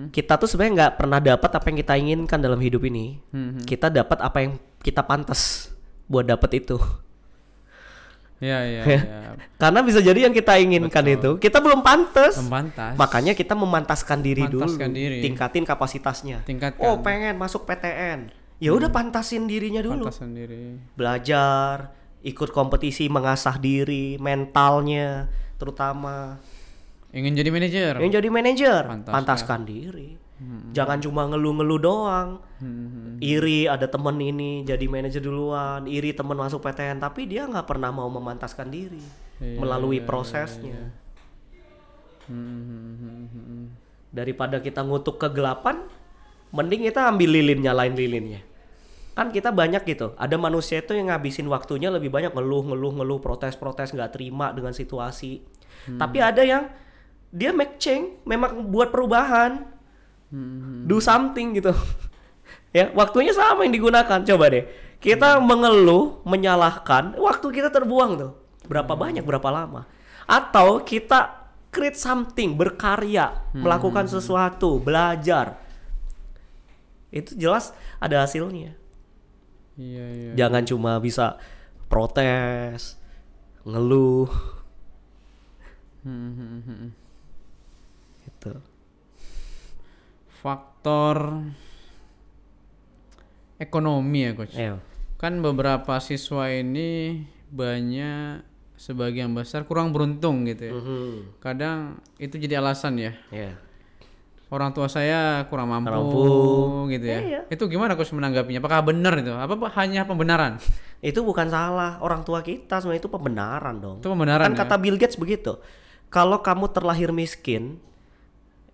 kita tuh sebenarnya nggak pernah dapat apa yang kita inginkan dalam hidup ini. Kita dapat apa yang kita pantas buat dapat itu. Iya. Karena bisa jadi yang kita inginkan itu kita belum pantas. Makanya kita memantaskan diri dulu. Tingkatin kapasitasnya. Oh, pengen masuk PTN. Ya udah pantasin dirinya dulu. Belajar, ikut kompetisi, mengasah diri, mentalnya terutama. Ingin jadi manajer. Pantaskan diri. Jangan cuma ngeluh-ngeluh doang. Iri ada temen ini jadi manajer duluan, iri temen masuk PTN, tapi dia nggak pernah mau memantaskan diri melalui prosesnya. Daripada kita ngutuk kegelapan, mending kita ambil lilin, nyalain lilinnya. Kan kita banyak gitu, ada manusia itu yang ngabisin waktunya lebih banyak ngeluh, protes, nggak terima dengan situasi. Tapi ada yang dia make change, memang buat perubahan, do something gitu. Ya, waktunya sama yang digunakan. Coba deh, kita mengeluh, menyalahkan, waktu kita terbuang tuh. Berapa banyak, berapa lama? Atau kita create something, berkarya, melakukan sesuatu, belajar. Itu jelas ada hasilnya. Iya. Jangan cuma bisa protes, ngeluh. Gitu. Faktor ekonomi ya Coach. Kan beberapa siswa ini banyak, sebagian besar kurang beruntung gitu ya. Kadang itu jadi alasan ya. Orang tua saya kurang mampu gitu ya. Itu gimana Coach menanggapinya? Apakah benar itu? Apa hanya pembenaran? Itu bukan salah orang tua kita, sebenarnya itu pembenaran dong. Itu pembenaran kan ya? Kata Bill Gates begitu. Kalau kamu terlahir miskin,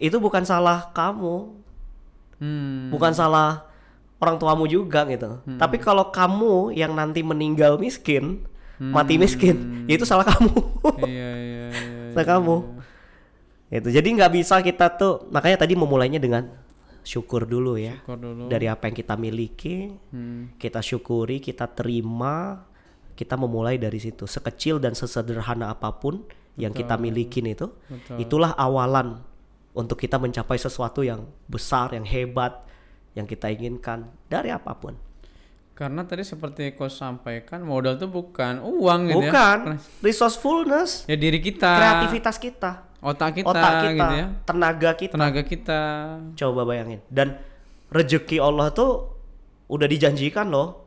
itu bukan salah kamu. Bukan salah orang tuamu juga gitu. Tapi kalau kamu yang nanti meninggal miskin, mati miskin, ya itu salah kamu. Iya. Salah kamu. Itu jadi nggak bisa kita tuh, makanya tadi memulainya dengan syukur dulu ya. Dari apa yang kita miliki, kita syukuri, kita terima, kita memulai dari situ. Sekecil dan sesederhana apapun yang kita milikin itu, itulah awalan untuk kita mencapai sesuatu yang besar, yang hebat, yang kita inginkan dari apapun. Karena tadi seperti coach sampaikan, modal itu bukan uang gitu ya. Bukan, resourcefulness, Ya diri kita, kreativitas kita, otak kita, gitu ya, tenaga kita. Coba bayangin. Dan rezeki Allah tuh udah dijanjikan loh.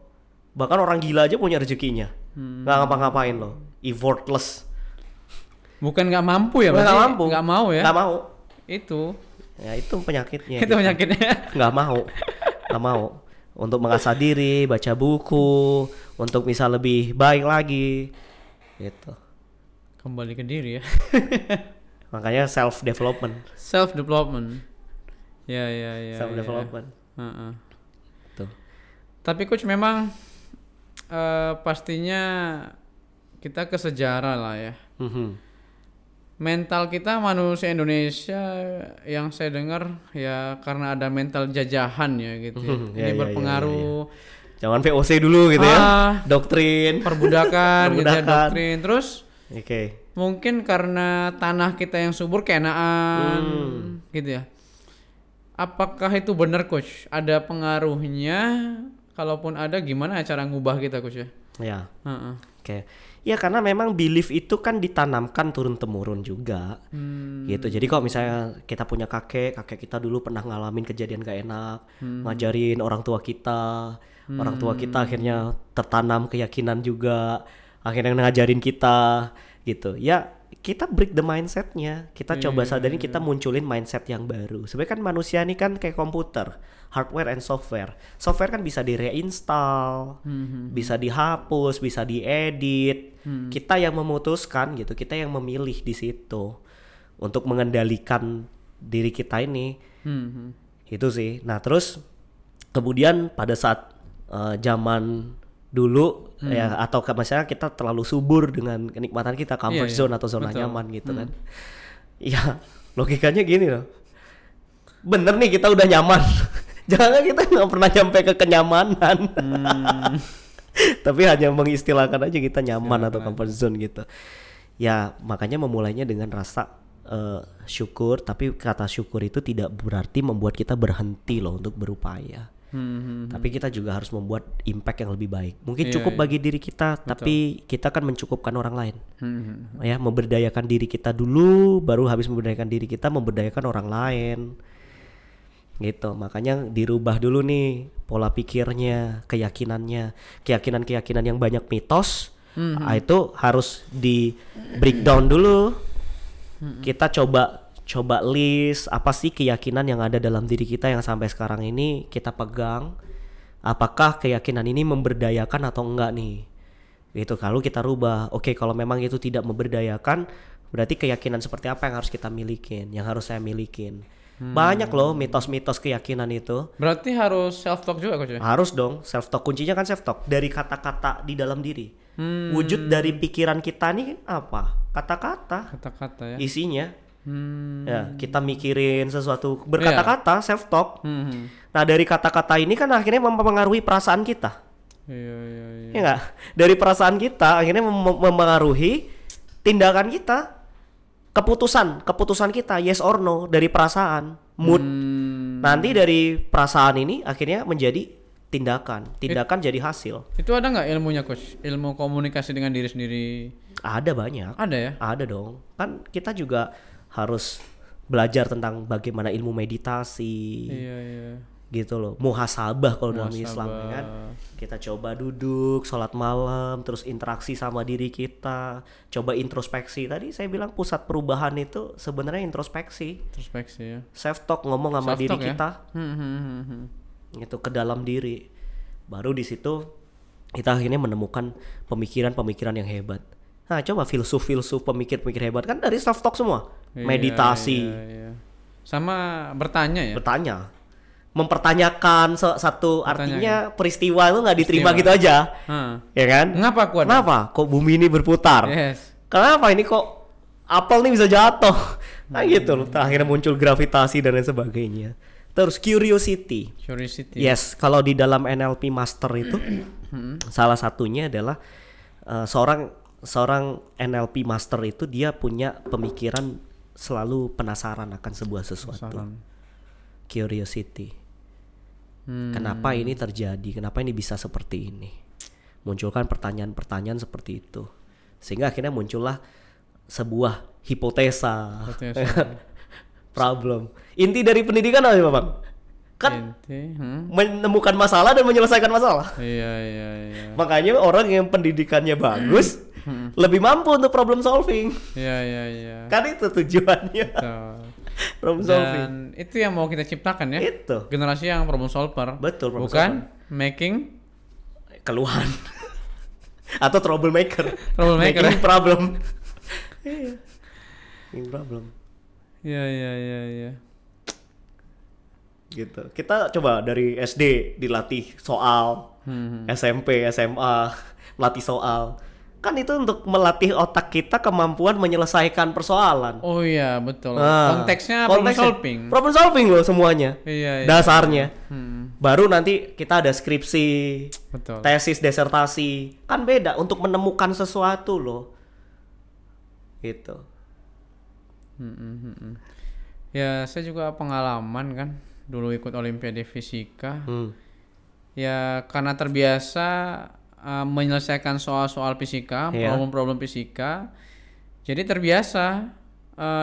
Bahkan orang gila aja punya rezekinya. Nggak ngapa-ngapain loh. Effortless. Bukan nggak mampu ya, nggak mampu. Nggak mau ya. Nggak mau. Itu. Ya itu penyakitnya. Itu penyakitnya. Nggak mau. Nggak mau. Untuk mengasah diri, baca buku, untuk bisa lebih baik lagi. Gitu. Kembali ke diri ya. Makanya self development. Ya. Self development. Ya. Tuh. Tapi coach memang pastinya kita ke sejarah lah ya. Mental kita manusia Indonesia yang saya dengar ya karena ada mental jajahan ya gitu ya. Ini berpengaruh. Jangan VOC dulu gitu ya. Doktrin. Perbudakan gitu ya, doktrin. Terus Oke. mungkin karena tanah kita yang subur keenaan gitu ya. Apakah itu benar coach? Ada pengaruhnya? Kalaupun ada gimana cara ngubah kita coach ya? Ya. Oke. Ya karena memang belief itu kan ditanamkan turun-temurun juga. Gitu. Jadi kalau misalnya kita punya kakek kita dulu pernah ngalamin kejadian gak enak, ngajarin orang tua kita akhirnya tertanam keyakinan juga, akhirnya ngajarin kita gitu. Ya kita break the mindsetnya, kita coba sadarin, kita munculin mindset yang baru. Sebenarnya kan manusia ini kan kayak komputer, hardware and software. Software kan bisa di reinstall, bisa dihapus, bisa diedit. Kita yang memutuskan gitu, kita yang memilih di situ untuk mengendalikan diri kita ini. Itu sih. Nah terus kemudian pada saat zaman dulu ya, atau misalnya kita terlalu subur dengan kenikmatan kita, comfort zone atau zona nyaman gitu kan. Ya logikanya gini loh, bener nih kita udah nyaman. Jangan kita nggak pernah nyampe ke kenyamanan. Tapi hanya mengistilahkan aja kita nyaman atau comfort zone gitu. Ya makanya memulainya dengan rasa syukur. Tapi kata syukur itu tidak berarti membuat kita berhenti loh untuk berupaya. Tapi kita juga harus membuat impact yang lebih baik. Mungkin cukup bagi diri kita, tapi kita kan mencukupkan orang lain. Ya, memberdayakan diri kita dulu, baru habis memberdayakan diri kita memberdayakan orang lain. Gitu. Makanya dirubah dulu nih pola pikirnya, keyakinan yang banyak mitos. Itu harus di breakdown dulu. Kita coba list apa sih keyakinan yang ada dalam diri kita yang sampai sekarang ini kita pegang. Apakah keyakinan ini memberdayakan atau enggak nih? Gitu. Kalau kita rubah, oke, kalau memang itu tidak memberdayakan, berarti keyakinan seperti apa yang harus kita milikin, yang harus saya milikin. Banyak loh mitos-mitos keyakinan itu. Berarti harus self talk juga coach ya? Harus dong, self talk. Kuncinya kan self talk dari kata-kata di dalam diri. Wujud dari pikiran kita nih apa? Kata-kata ya. Isinya ya, kita mikirin sesuatu berkata-kata, self talk. Nah dari kata-kata ini kan akhirnya mempengaruhi perasaan kita. Ya nggak? Dari perasaan kita akhirnya mempengaruhi tindakan kita, keputusan kita, yes or no, dari perasaan, mood. Nanti dari perasaan ini akhirnya menjadi tindakan jadi hasil. Itu ada nggak ilmunya coach? Ilmu komunikasi dengan diri sendiri? Ada banyak. Ada ya? Ada dong. Kan kita juga harus belajar tentang bagaimana ilmu meditasi. Gitu loh. Muhasabah kalau dalam Islam kan. Kita coba duduk, sholat malam, terus interaksi sama diri kita, coba introspeksi. Tadi saya bilang pusat perubahan itu sebenarnya introspeksi ya. Self talk, ngomong sama diri kita. Gitu, ke dalam diri. Baru di situ kita akhirnya menemukan pemikiran-pemikiran yang hebat. Nah, coba filsuf pemikir-pemikir hebat kan dari self talk semua. Meditasi. Sama bertanya ya. Mempertanyakan satu artinya peristiwa itu nggak diterima gitu aja. Ya kan? Kenapa kok bumi ini berputar? Kenapa ini kok apel nih bisa jatuh? Nah gitu loh. Akhirnya muncul gravitasi dan lain sebagainya. Terus curiosity. Yes, kalau di dalam NLP Master itu salah satunya adalah seorang NLP Master itu dia punya pemikiran selalu penasaran akan sebuah sesuatu. Curiosity. Kenapa ini terjadi? Kenapa ini bisa seperti ini? Munculkan pertanyaan-pertanyaan seperti itu. Sehingga akhirnya muncullah sebuah hipotesa. Problem. Inti dari pendidikan apa sih, Bang? Kan menemukan masalah dan menyelesaikan masalah. Iya. Makanya orang yang pendidikannya bagus lebih mampu untuk problem solving. Iya. Kan itu tujuannya. Problem solving. Dan itu yang mau kita ciptakan ya. Itu. Generasi yang problem solver. Betul, problem bukan solver. Making keluhan. Atau troublemaker. Troublemaker. Making problem. Iya. Making problem. Iya. Gitu. Kita coba dari SD dilatih soal, SMP, SMA melatih soal. Kan itu untuk melatih otak kita kemampuan menyelesaikan persoalan. Oh iya, betul. Konteksnya problem solving. Problem solving loh semuanya. Iya. Dasarnya. Baru nanti kita ada skripsi, betul. Tesis, disertasi. Kan beda untuk menemukan sesuatu loh. Gitu. Ya, saya juga pengalaman kan. Dulu ikut Olimpiade Fisika. Ya, karena terbiasa menyelesaikan soal-soal fisika, problem-problem fisika. Jadi terbiasa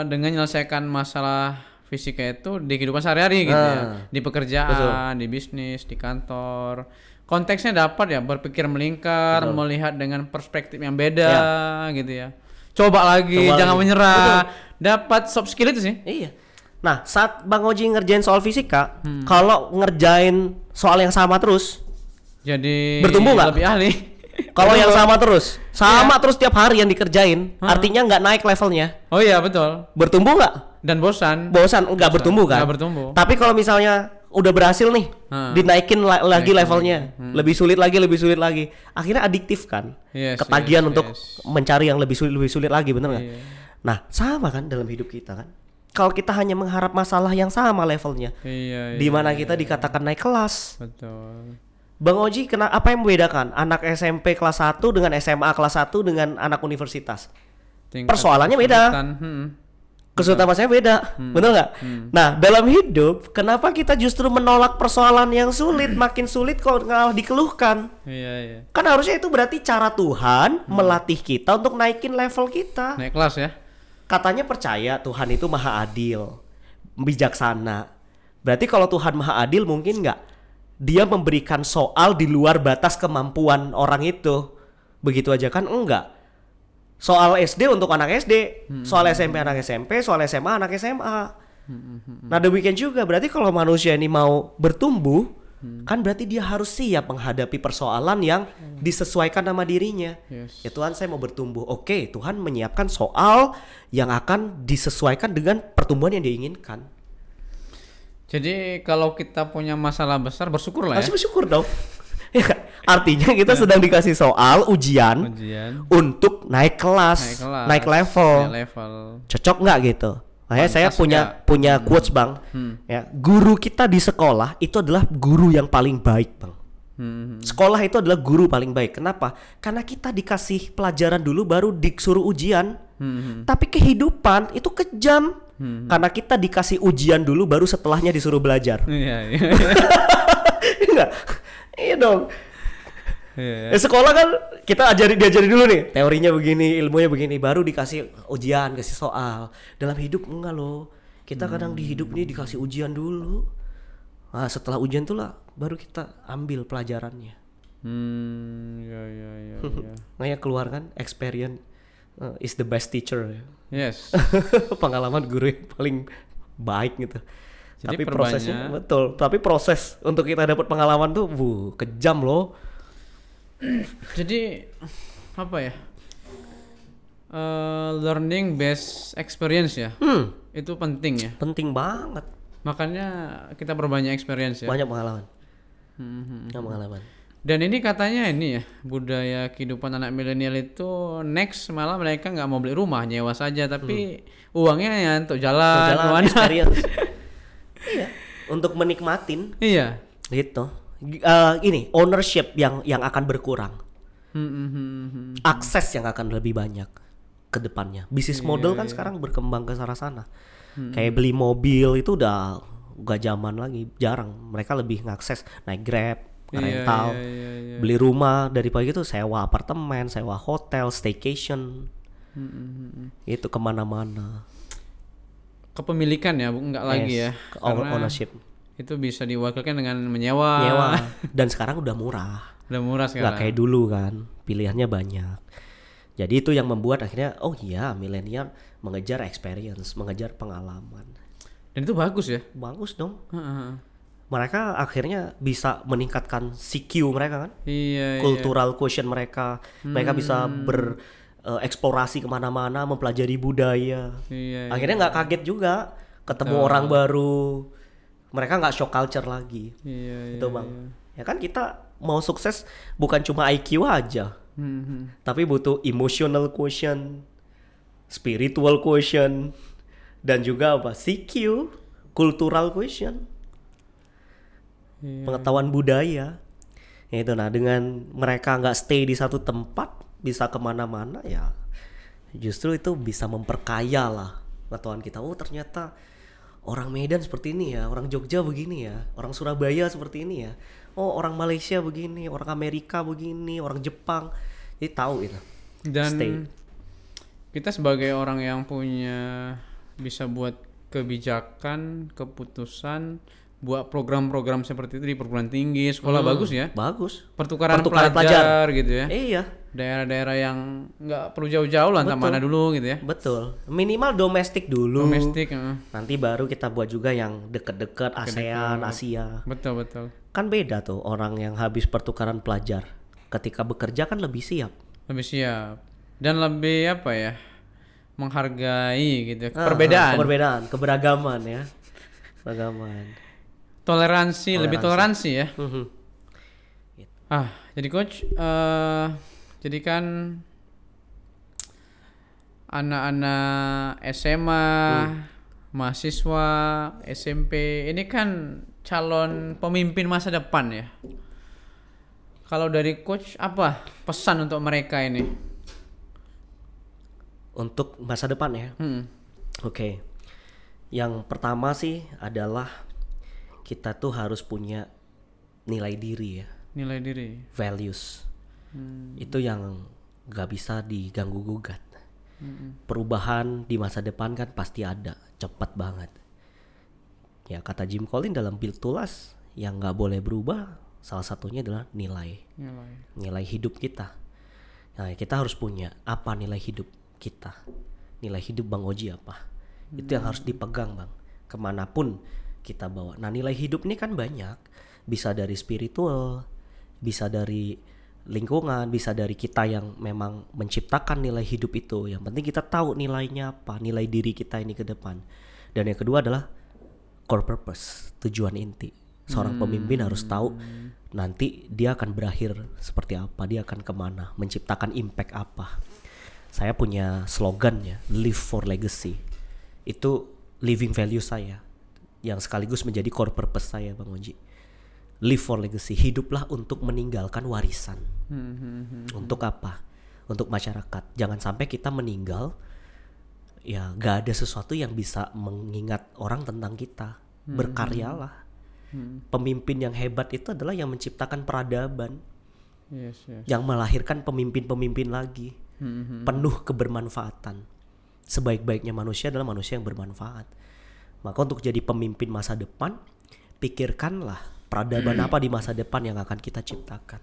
dengan menyelesaikan masalah fisika itu di kehidupan sehari-hari gitu ya. Di pekerjaan, di bisnis, di kantor. Konteksnya dapat ya, berpikir melingkar, melihat dengan perspektif yang beda gitu ya. Coba lagi, jangan menyerah. Dapat soft skill itu sih. Iya. Nah, saat Bang Oji ngerjain soal fisika, kalau ngerjain soal yang sama terus, jadi bertumbuh nggak? Lebih ahli. Kalau yang sama terus tiap hari yang dikerjain, artinya nggak naik levelnya. Oh iya, betul. Bertumbuh nggak? Dan bosan. Nggak bertumbuh kan? Nggak bertumbuh. Tapi kalau misalnya udah berhasil nih, dinaikin lagi levelnya, lebih sulit lagi, akhirnya adiktif kan? Ketagihan untuk mencari yang lebih sulit lagi, bener nggak? Nah, sama kan dalam hidup kita kan? Kalau kita hanya mengharap masalah yang sama levelnya, di mana kita dikatakan naik kelas. Betul. Bang Oji, apa yang membedakan anak SMP kelas 1 dengan SMA kelas 1 dengan anak universitas? Persoalannya beda. Kesulitan masanya beda, betul nggak? Nah, dalam hidup, kenapa kita justru menolak persoalan yang sulit, makin sulit kok malah dikeluhkan? Iya. Kan harusnya itu berarti cara Tuhan melatih kita untuk naikin level kita. Naik kelas ya? Katanya percaya Tuhan itu maha adil, bijaksana. Berarti kalau Tuhan maha adil mungkin nggak Dia memberikan soal di luar batas kemampuan orang itu. Begitu aja kan? Enggak. Soal SD untuk anak SD, soal SMP anak SMP, soal SMA anak SMA. Nah demikian juga berarti kalau manusia ini mau bertumbuh, kan berarti dia harus siap menghadapi persoalan yang disesuaikan sama dirinya. Ya Tuhan, saya mau bertumbuh. Oke, Tuhan menyiapkan soal yang akan disesuaikan dengan pertumbuhan yang diinginkan. Jadi kalau kita punya masalah besar, bersyukurlah ya. Harus bersyukur dong. Artinya kita sedang dikasih soal ujian untuk naik kelas, naik level. Cocok nggak gitu? Makanya saya punya quotes Bang. Ya, guru kita di sekolah itu adalah guru yang paling baik Bang. Sekolah itu adalah guru paling baik. Kenapa? Karena kita dikasih pelajaran dulu baru disuruh ujian. Tapi kehidupan itu kejam. Karena kita dikasih ujian dulu baru setelahnya disuruh belajar. Enggak. Iya dong. Sekolah kan kita diajari dulu nih, teorinya begini, ilmunya begini, baru dikasih ujian, kasih soal. Dalam hidup enggak loh. Kita kadang di hidup ini dikasih ujian dulu. Nah, setelah ujian tuh lah baru kita ambil pelajarannya. Makanya keluar kan experience is the best teacher. Yes. Pengalaman guru yang paling baik gitu. Jadi tapi prosesnya betul. Tapi proses untuk kita dapat pengalaman tuh kejam loh. Jadi apa ya? Learning based experience ya. Itu penting ya. Penting banget. Makanya kita berbanyak experience ya. Banyak pengalaman. Pengalaman. Dan ini katanya ini ya, budaya kehidupan anak milenial itu next malah mereka nggak mau beli rumah, nyewa saja, tapi uangnya ya untuk jalan experience. Iya, untuk menikmatin. Iya. Gitu. Ini ownership yang akan berkurang. Akses yang akan lebih banyak ke depannya. Bisnis model kan sekarang berkembang ke arah sana. Kayak beli mobil itu udah gak zaman lagi, jarang. Mereka lebih ngakses naik Grab, rental, Iya. beli rumah, dari pagi itu sewa apartemen, sewa hotel, staycation, itu kemana-mana. Kepemilikan ya, nggak lagi ya. Karena Ownership. itu bisa diwakilkan dengan menyewa. Nyewa. Dan sekarang udah murah. Udah murah Nggak sekarang. kayak dulu kan, pilihannya banyak. Jadi itu yang membuat akhirnya, oh iya, milenial mengejar experience, mengejar pengalaman. Dan itu bagus ya. Bagus dong. Heeh. Mereka akhirnya bisa meningkatkan CQ mereka kan, Iya. cultural quotient mereka. Mereka bisa bereksplorasi kemana-mana, mempelajari budaya. Iya. Akhirnya nggak kaget juga ketemu orang baru. Mereka nggak shock culture lagi. Iya. Itu bang. Ya kan kita mau sukses bukan cuma IQ aja, tapi butuh emotional quotient, spiritual quotient, dan juga apa? CQ, cultural quotient, pengetahuan budaya. Ya itu, nah dengan mereka nggak stay di satu tempat, bisa kemana-mana ya, justru itu bisa memperkaya lah pengetahuan kita. Oh ternyata orang Medan seperti ini ya, orang Jogja begini ya, orang Surabaya seperti ini ya, oh orang Malaysia begini, orang Amerika begini, orang Jepang. Jadi tahu itu. Dan Stay. kita sebagai orang yang punya bisa buat kebijakan, keputusan, buat program-program seperti itu di perguruan tinggi, sekolah bagus ya. Bagus. Pertukaran Pertukaran pelajar gitu ya. Iya, Daerah-daerah yang nggak perlu jauh-jauh lah, entah Betul. mana dulu gitu ya. betul. Minimal domestik dulu. Domestik, Nanti baru kita buat juga yang deket-deket ASEAN, Asia. betul. Kan beda tuh orang yang habis pertukaran pelajar. Ketika bekerja kan lebih siap. Lebih siap dan lebih apa ya, menghargai gitu ya. Perbedaan, keberagaman ya. Keberagaman. lebih toleransi ya. Mhm. Jadi coach, jadi kan anak-anak SMA, mahasiswa, SMP ini kan calon pemimpin masa depan ya. Kalau dari coach apa pesan untuk mereka ini? Untuk masa depan ya. Oke. Yang pertama sih adalah kita tuh harus punya nilai diri ya. Nilai diri. Values. Itu yang gak bisa diganggu gugat. Perubahan di masa depan kan pasti ada, cepat banget. Ya kata Jim Collins dalam Build to Last, yang gak boleh berubah salah satunya adalah nilai hidup kita. Nah kita harus punya apa nilai hidup kita, nilai hidup Bang Oji apa, itu yang harus dipegang bang, kemanapun kita bawa. Nah nilai hidup ini kan banyak, bisa dari spiritual, bisa dari lingkungan, bisa dari kita yang memang menciptakan nilai hidup itu. Yang penting kita tahu nilainya apa, nilai diri kita ini ke depan. Dan yang kedua adalah core purpose, tujuan inti. Seorang pemimpin harus tahu nanti dia akan berakhir seperti apa, dia akan kemana, menciptakan impact apa. Saya punya slogan ya, live for legacy. Itu living value saya, yang sekaligus menjadi core purpose saya Bang Oji. Live for legacy, hiduplah untuk meninggalkan warisan. Untuk apa? Untuk masyarakat. Jangan sampai kita meninggal, ya gak ada sesuatu yang bisa mengingat orang tentang kita. Berkaryalah. Pemimpin yang hebat itu adalah yang menciptakan peradaban, yang melahirkan pemimpin-pemimpin lagi, penuh kebermanfaatan. Sebaik-baiknya manusia adalah manusia yang bermanfaat. Maka untuk jadi pemimpin masa depan, pikirkanlah peradaban apa di masa depan yang akan kita ciptakan.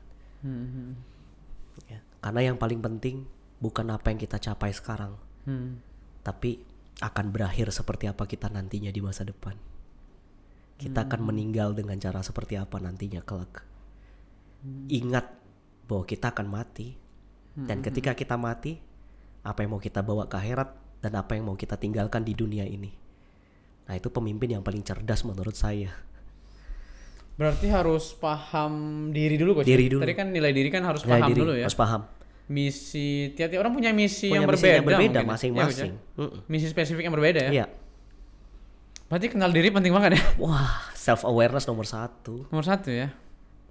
Ya, karena yang paling penting bukan apa yang kita capai sekarang, tapi akan berakhir seperti apa kita nantinya di masa depan. Kita akan meninggal dengan cara seperti apa nantinya kelak. Ingat bahwa kita akan mati. Dan ketika kita mati, apa yang mau kita bawa ke akhirat dan apa yang mau kita tinggalkan di dunia ini. Nah itu pemimpin yang paling cerdas menurut saya. Berarti harus paham diri dulu coach. Diri dulu. Tadi kan nilai diri kan harus Nilai paham diri, dulu ya. harus paham. Misi, tiap-tiap orang punya misi Punya yang misi yang berbeda berbeda mungkin, masing-masing. ya, Coach, ya? Misi spesifik yang berbeda ya. Iya. Berarti kenal diri penting banget ya. Wah, self awareness nomor 1. Nomor 1 ya.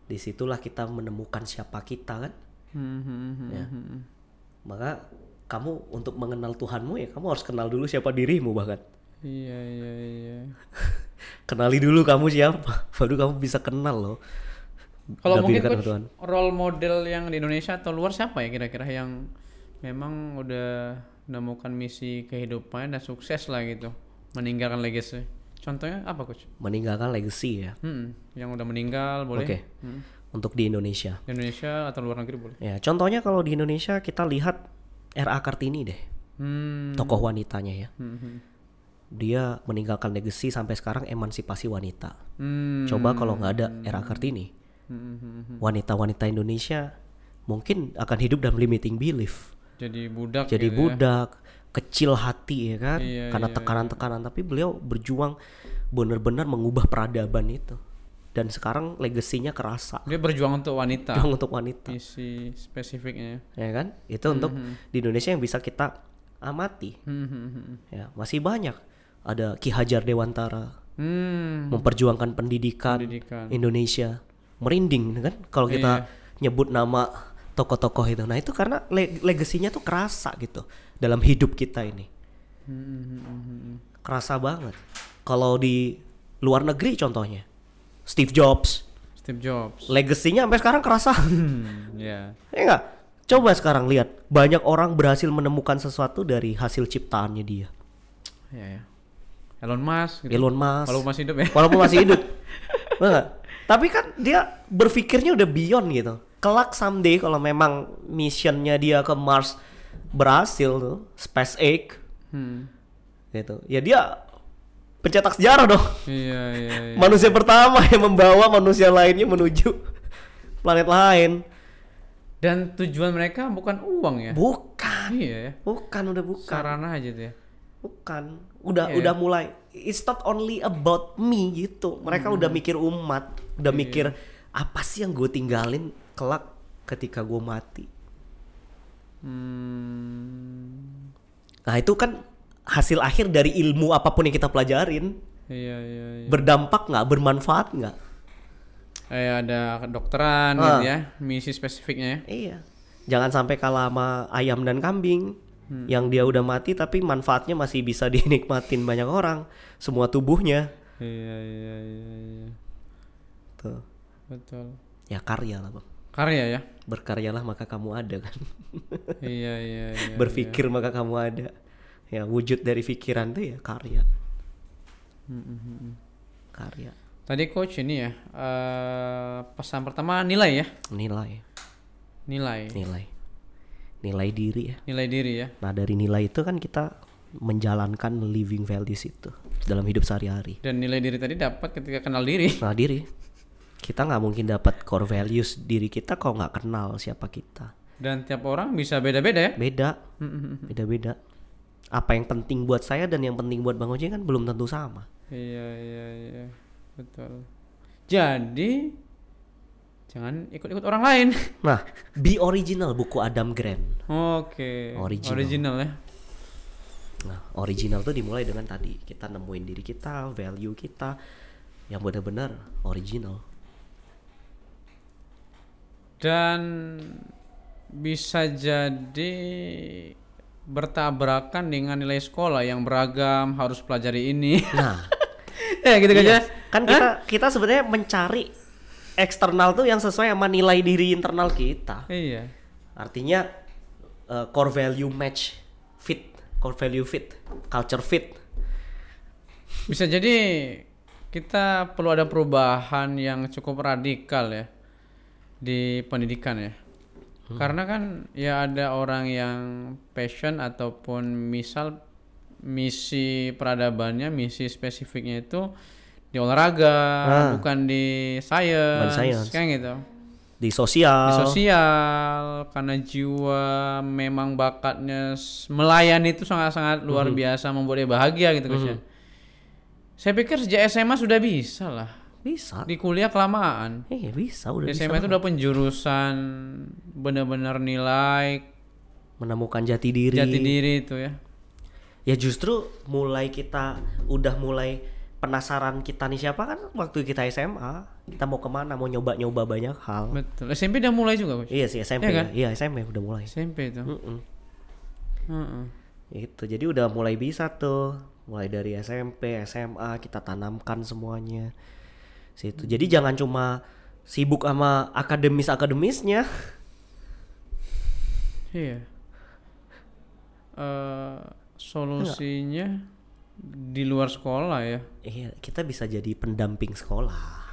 Disitulah kita menemukan siapa kita kan. Ya. Maka kamu untuk mengenal Tuhanmu ya kamu harus kenal dulu siapa dirimu bahkan. Iya. Kenali dulu kamu siapa, baru kamu bisa kenal loh. Kalau mungkin Dampingkan coach, Tuhan. role model yang di Indonesia atau luar siapa ya kira-kira yang memang udah menemukan misi kehidupannya dan sukses lah gitu, meninggalkan legacy. Contohnya apa coach? Meninggalkan legacy ya. Yang udah meninggal boleh. Oke. Untuk di Indonesia. Di Indonesia atau luar negeri boleh. Ya, contohnya kalau di Indonesia kita lihat R.A. Kartini deh. Tokoh wanitanya ya. Dia meninggalkan legacy sampai sekarang emansipasi wanita. Coba kalau nggak ada R.A. Kartini, wanita-wanita Indonesia mungkin akan hidup dalam limiting belief. Jadi budak. Jadi gitu budak, kecil hati ya kan, Iya, karena tekanan-tekanan. Tapi beliau berjuang benar-benar mengubah peradaban itu. Dan sekarang legasinya kerasa. Dia berjuang untuk wanita. Berjuang untuk wanita. Misi spesifiknya. Ya kan? Itu untuk di Indonesia yang bisa kita amati. Ya, masih banyak. Ada Ki Hajar Dewantara memperjuangkan pendidikan Indonesia. Merinding kan kalau kita nyebut nama tokoh-tokoh itu. Nah, itu karena legasinya tuh kerasa gitu dalam hidup kita ini. Kerasa banget. Kalau di luar negeri contohnya Steve Jobs. Legasinya sampai sekarang kerasa. Ya enggak? Coba sekarang lihat, banyak orang berhasil menemukan sesuatu dari hasil ciptaannya dia. Ya. Elon Musk. Gitu. Elon Musk. Walaupun masih hidup ya. Walaupun masih hidup. Enggak? Tapi kan dia berpikirnya udah beyond gitu. Kelak someday kalau memang missionnya dia ke Mars berhasil tuh, SpaceX. Gitu. Ya dia pencetak sejarah dong. Iya. Manusia pertama yang membawa manusia lainnya menuju planet lain. Dan tujuan mereka bukan uang ya? Bukan. Iya ya. Bukan. Sarana aja tuh ya. Bukan. Udah mulai. It's not only about me gitu. Mereka udah mikir umat, udah mikir apa sih yang gue tinggalin kelak ketika gue mati. Nah, itu kan hasil akhir dari ilmu apapun yang kita pelajarin. Iya. Berdampak nggak, bermanfaat nggak? Ada kedokteran gitu ya, misi spesifiknya ya. Iya. Jangan sampai kalah sama ayam dan kambing yang dia udah mati tapi manfaatnya masih bisa dinikmatin banyak orang, semua tubuhnya. Iya. Tuh. Betul. Ya karya lah, Bang. Karya ya. Berkaryalah maka kamu ada kan. Iya. Berpikir maka kamu ada. Ya, wujud dari pikiran tuh ya karya. Karya. Tadi coach ini ya, pesan pertama nilai ya. Nilai diri ya. Nilai diri ya. Nah, dari nilai itu kan kita menjalankan living values itu dalam hidup sehari-hari. Dan nilai diri tadi dapat ketika kenal diri. Nah, diri. Kita nggak mungkin dapat core values diri kita kalau nggak kenal siapa kita. Dan tiap orang bisa beda-beda ya. Beda-beda. Apa yang penting buat saya dan yang penting buat Bang Oji kan belum tentu sama. Iya. Betul. Jadi jangan ikut-ikut orang lain. Nah, Be Original buku Adam Grant. Oke. Original ya. Nah, original tuh dimulai dengan tadi kita nemuin diri kita, value kita yang benar-benar original. Dan bisa jadi bertabrakan dengan nilai sekolah yang beragam, harus pelajari ini. Nah, ya gitu aja. Kan kita sebenarnya mencari eksternal tuh yang sesuai sama nilai diri internal kita. Iya. Artinya core value match fit, core value fit, culture fit. Bisa jadi kita perlu ada perubahan yang cukup radikal ya di pendidikan ya. Karena kan ya ada orang yang passion ataupun misal misi peradabannya, misi spesifiknya itu di olahraga, bukan di science, kayak gitu. Di sosial, karena jiwa memang bakatnya melayani itu sangat-sangat luar biasa, membuat dia bahagia gitu guys. Saya pikir sejak SMA sudah bisa lah. Bisa. Di kuliah kelamaan. Iya bisa, udah di SMA itu udah penjurusan benar-benar nilai, menemukan jati diri. Jati diri itu ya. Ya justru kita udah mulai penasaran kita nih siapa kan waktu kita SMA. Kita mau kemana, mau nyoba-nyoba banyak hal. Betul. SMP udah mulai juga, Coach? Iya sih SMP ya. Kan? Iya SMP udah mulai. SMP itu. Itu jadi udah mulai bisa tuh, mulai dari SMP, SMA kita tanamkan semuanya situ. Jadi jangan cuma sibuk sama akademisnya. Iya. Solusinya di luar sekolah ya. Iya, kita bisa jadi pendamping sekolah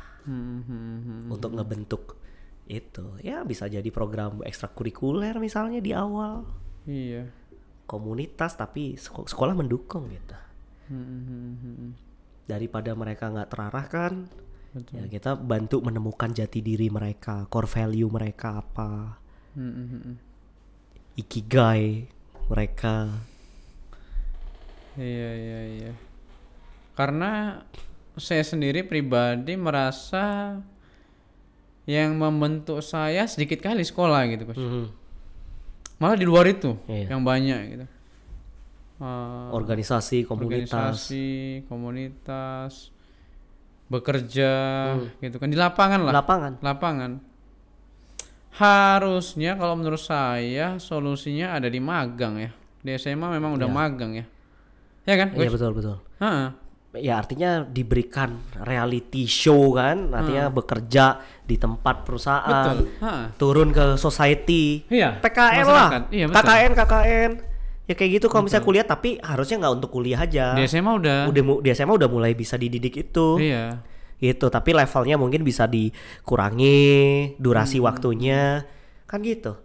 untuk ngebentuk itu. Ya bisa jadi program ekstrakurikuler misalnya di awal. Iya. Komunitas tapi sekolah mendukung gitu. Daripada mereka nggak terarahkan, ya kita bantu menemukan jati diri mereka, core value mereka apa, ikigai mereka. Iya. Karena saya sendiri pribadi merasa yang membentuk saya sedikit kali sekolah gitu, Coach. Malah di luar itu yang banyak gitu. Organisasi, komunitas, bekerja gitu kan di lapangan lah. Lapangan. Harusnya kalau menurut saya solusinya ada di magang ya. Di SMA memang udah magang ya. Ya kan? Iya betul. Ya artinya diberikan reality show kan, artinya bekerja di tempat perusahaan, turun ke society, PKN lah, iya, KKN, ya kayak gitu. Kalau misalnya kuliah, tapi harusnya nggak untuk kuliah aja. Di SMA di SMA udah mulai bisa dididik itu. Iya. Gitu, tapi levelnya mungkin bisa dikurangi durasi waktunya, kan gitu.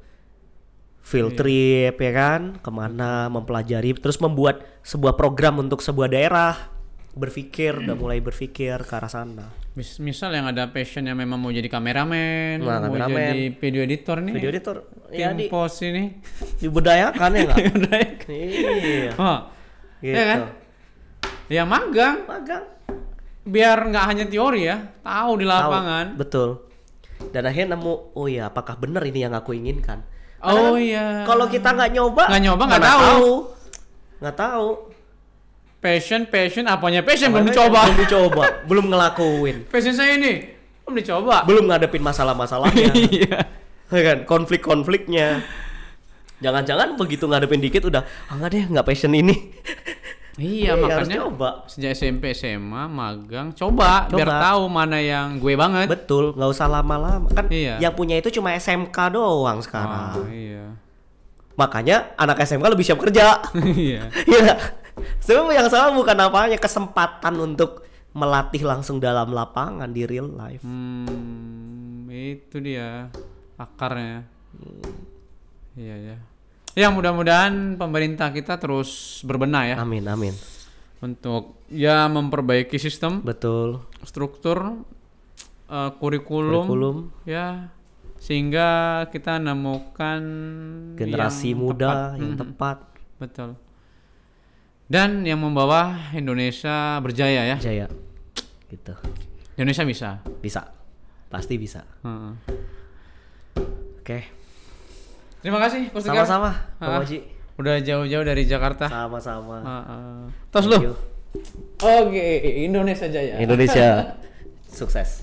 Field trip ya kan, kemana mempelajari, terus membuat sebuah program untuk sebuah daerah. Udah mulai berpikir ke arah sana. Misal yang ada passionnya memang mau jadi kameramen, mau jadi video editor nih. Video editor, ya di pos ini dibudayakan ya nggak? Iya. Gitu. Ya kan? Ya magang. Biar nggak hanya teori ya, tahu di lapangan. Betul. Dan akhirnya nemu, oh ya, apakah benar ini yang aku inginkan? Iya. Kalau kita nggak nyoba, nggak tahu. Passion, apanya passion belum dicoba. Belum ngelakuin. Passion saya ini belum dicoba. Belum ngadepin masalah-masalahnya. Iya. Kan konflik-konfliknya. Jangan-jangan begitu ngadepin dikit udah, nggak passion ini. Iya, makanya coba. Sejak SMP SMA magang coba biar tahu mana yang gue banget. Betul, nggak usah lama-lama kan. Yang punya itu cuma SMK doang sekarang. Iya. Makanya anak SMK lebih siap kerja. Iya. Sebenarnya yang salah bukan apanya, kesempatan untuk melatih langsung dalam lapangan di real life. Itu dia akarnya. Iya. Ya mudah-mudahan pemerintah kita terus berbenah ya. Amin. Untuk ya memperbaiki sistem. Betul. Struktur, kurikulum. Ya. Sehingga kita menemukan generasi muda yang tepat. Betul. Dan yang membawa Indonesia berjaya ya. Jaya. Gitu. Indonesia bisa. Pasti bisa. Oke. Terima kasih Coach Tegar. Sama-sama Bang Oji. Udah jauh-jauh dari Jakarta. Sama-sama. Tos lu. Oke, Indonesia jaya. Indonesia sukses.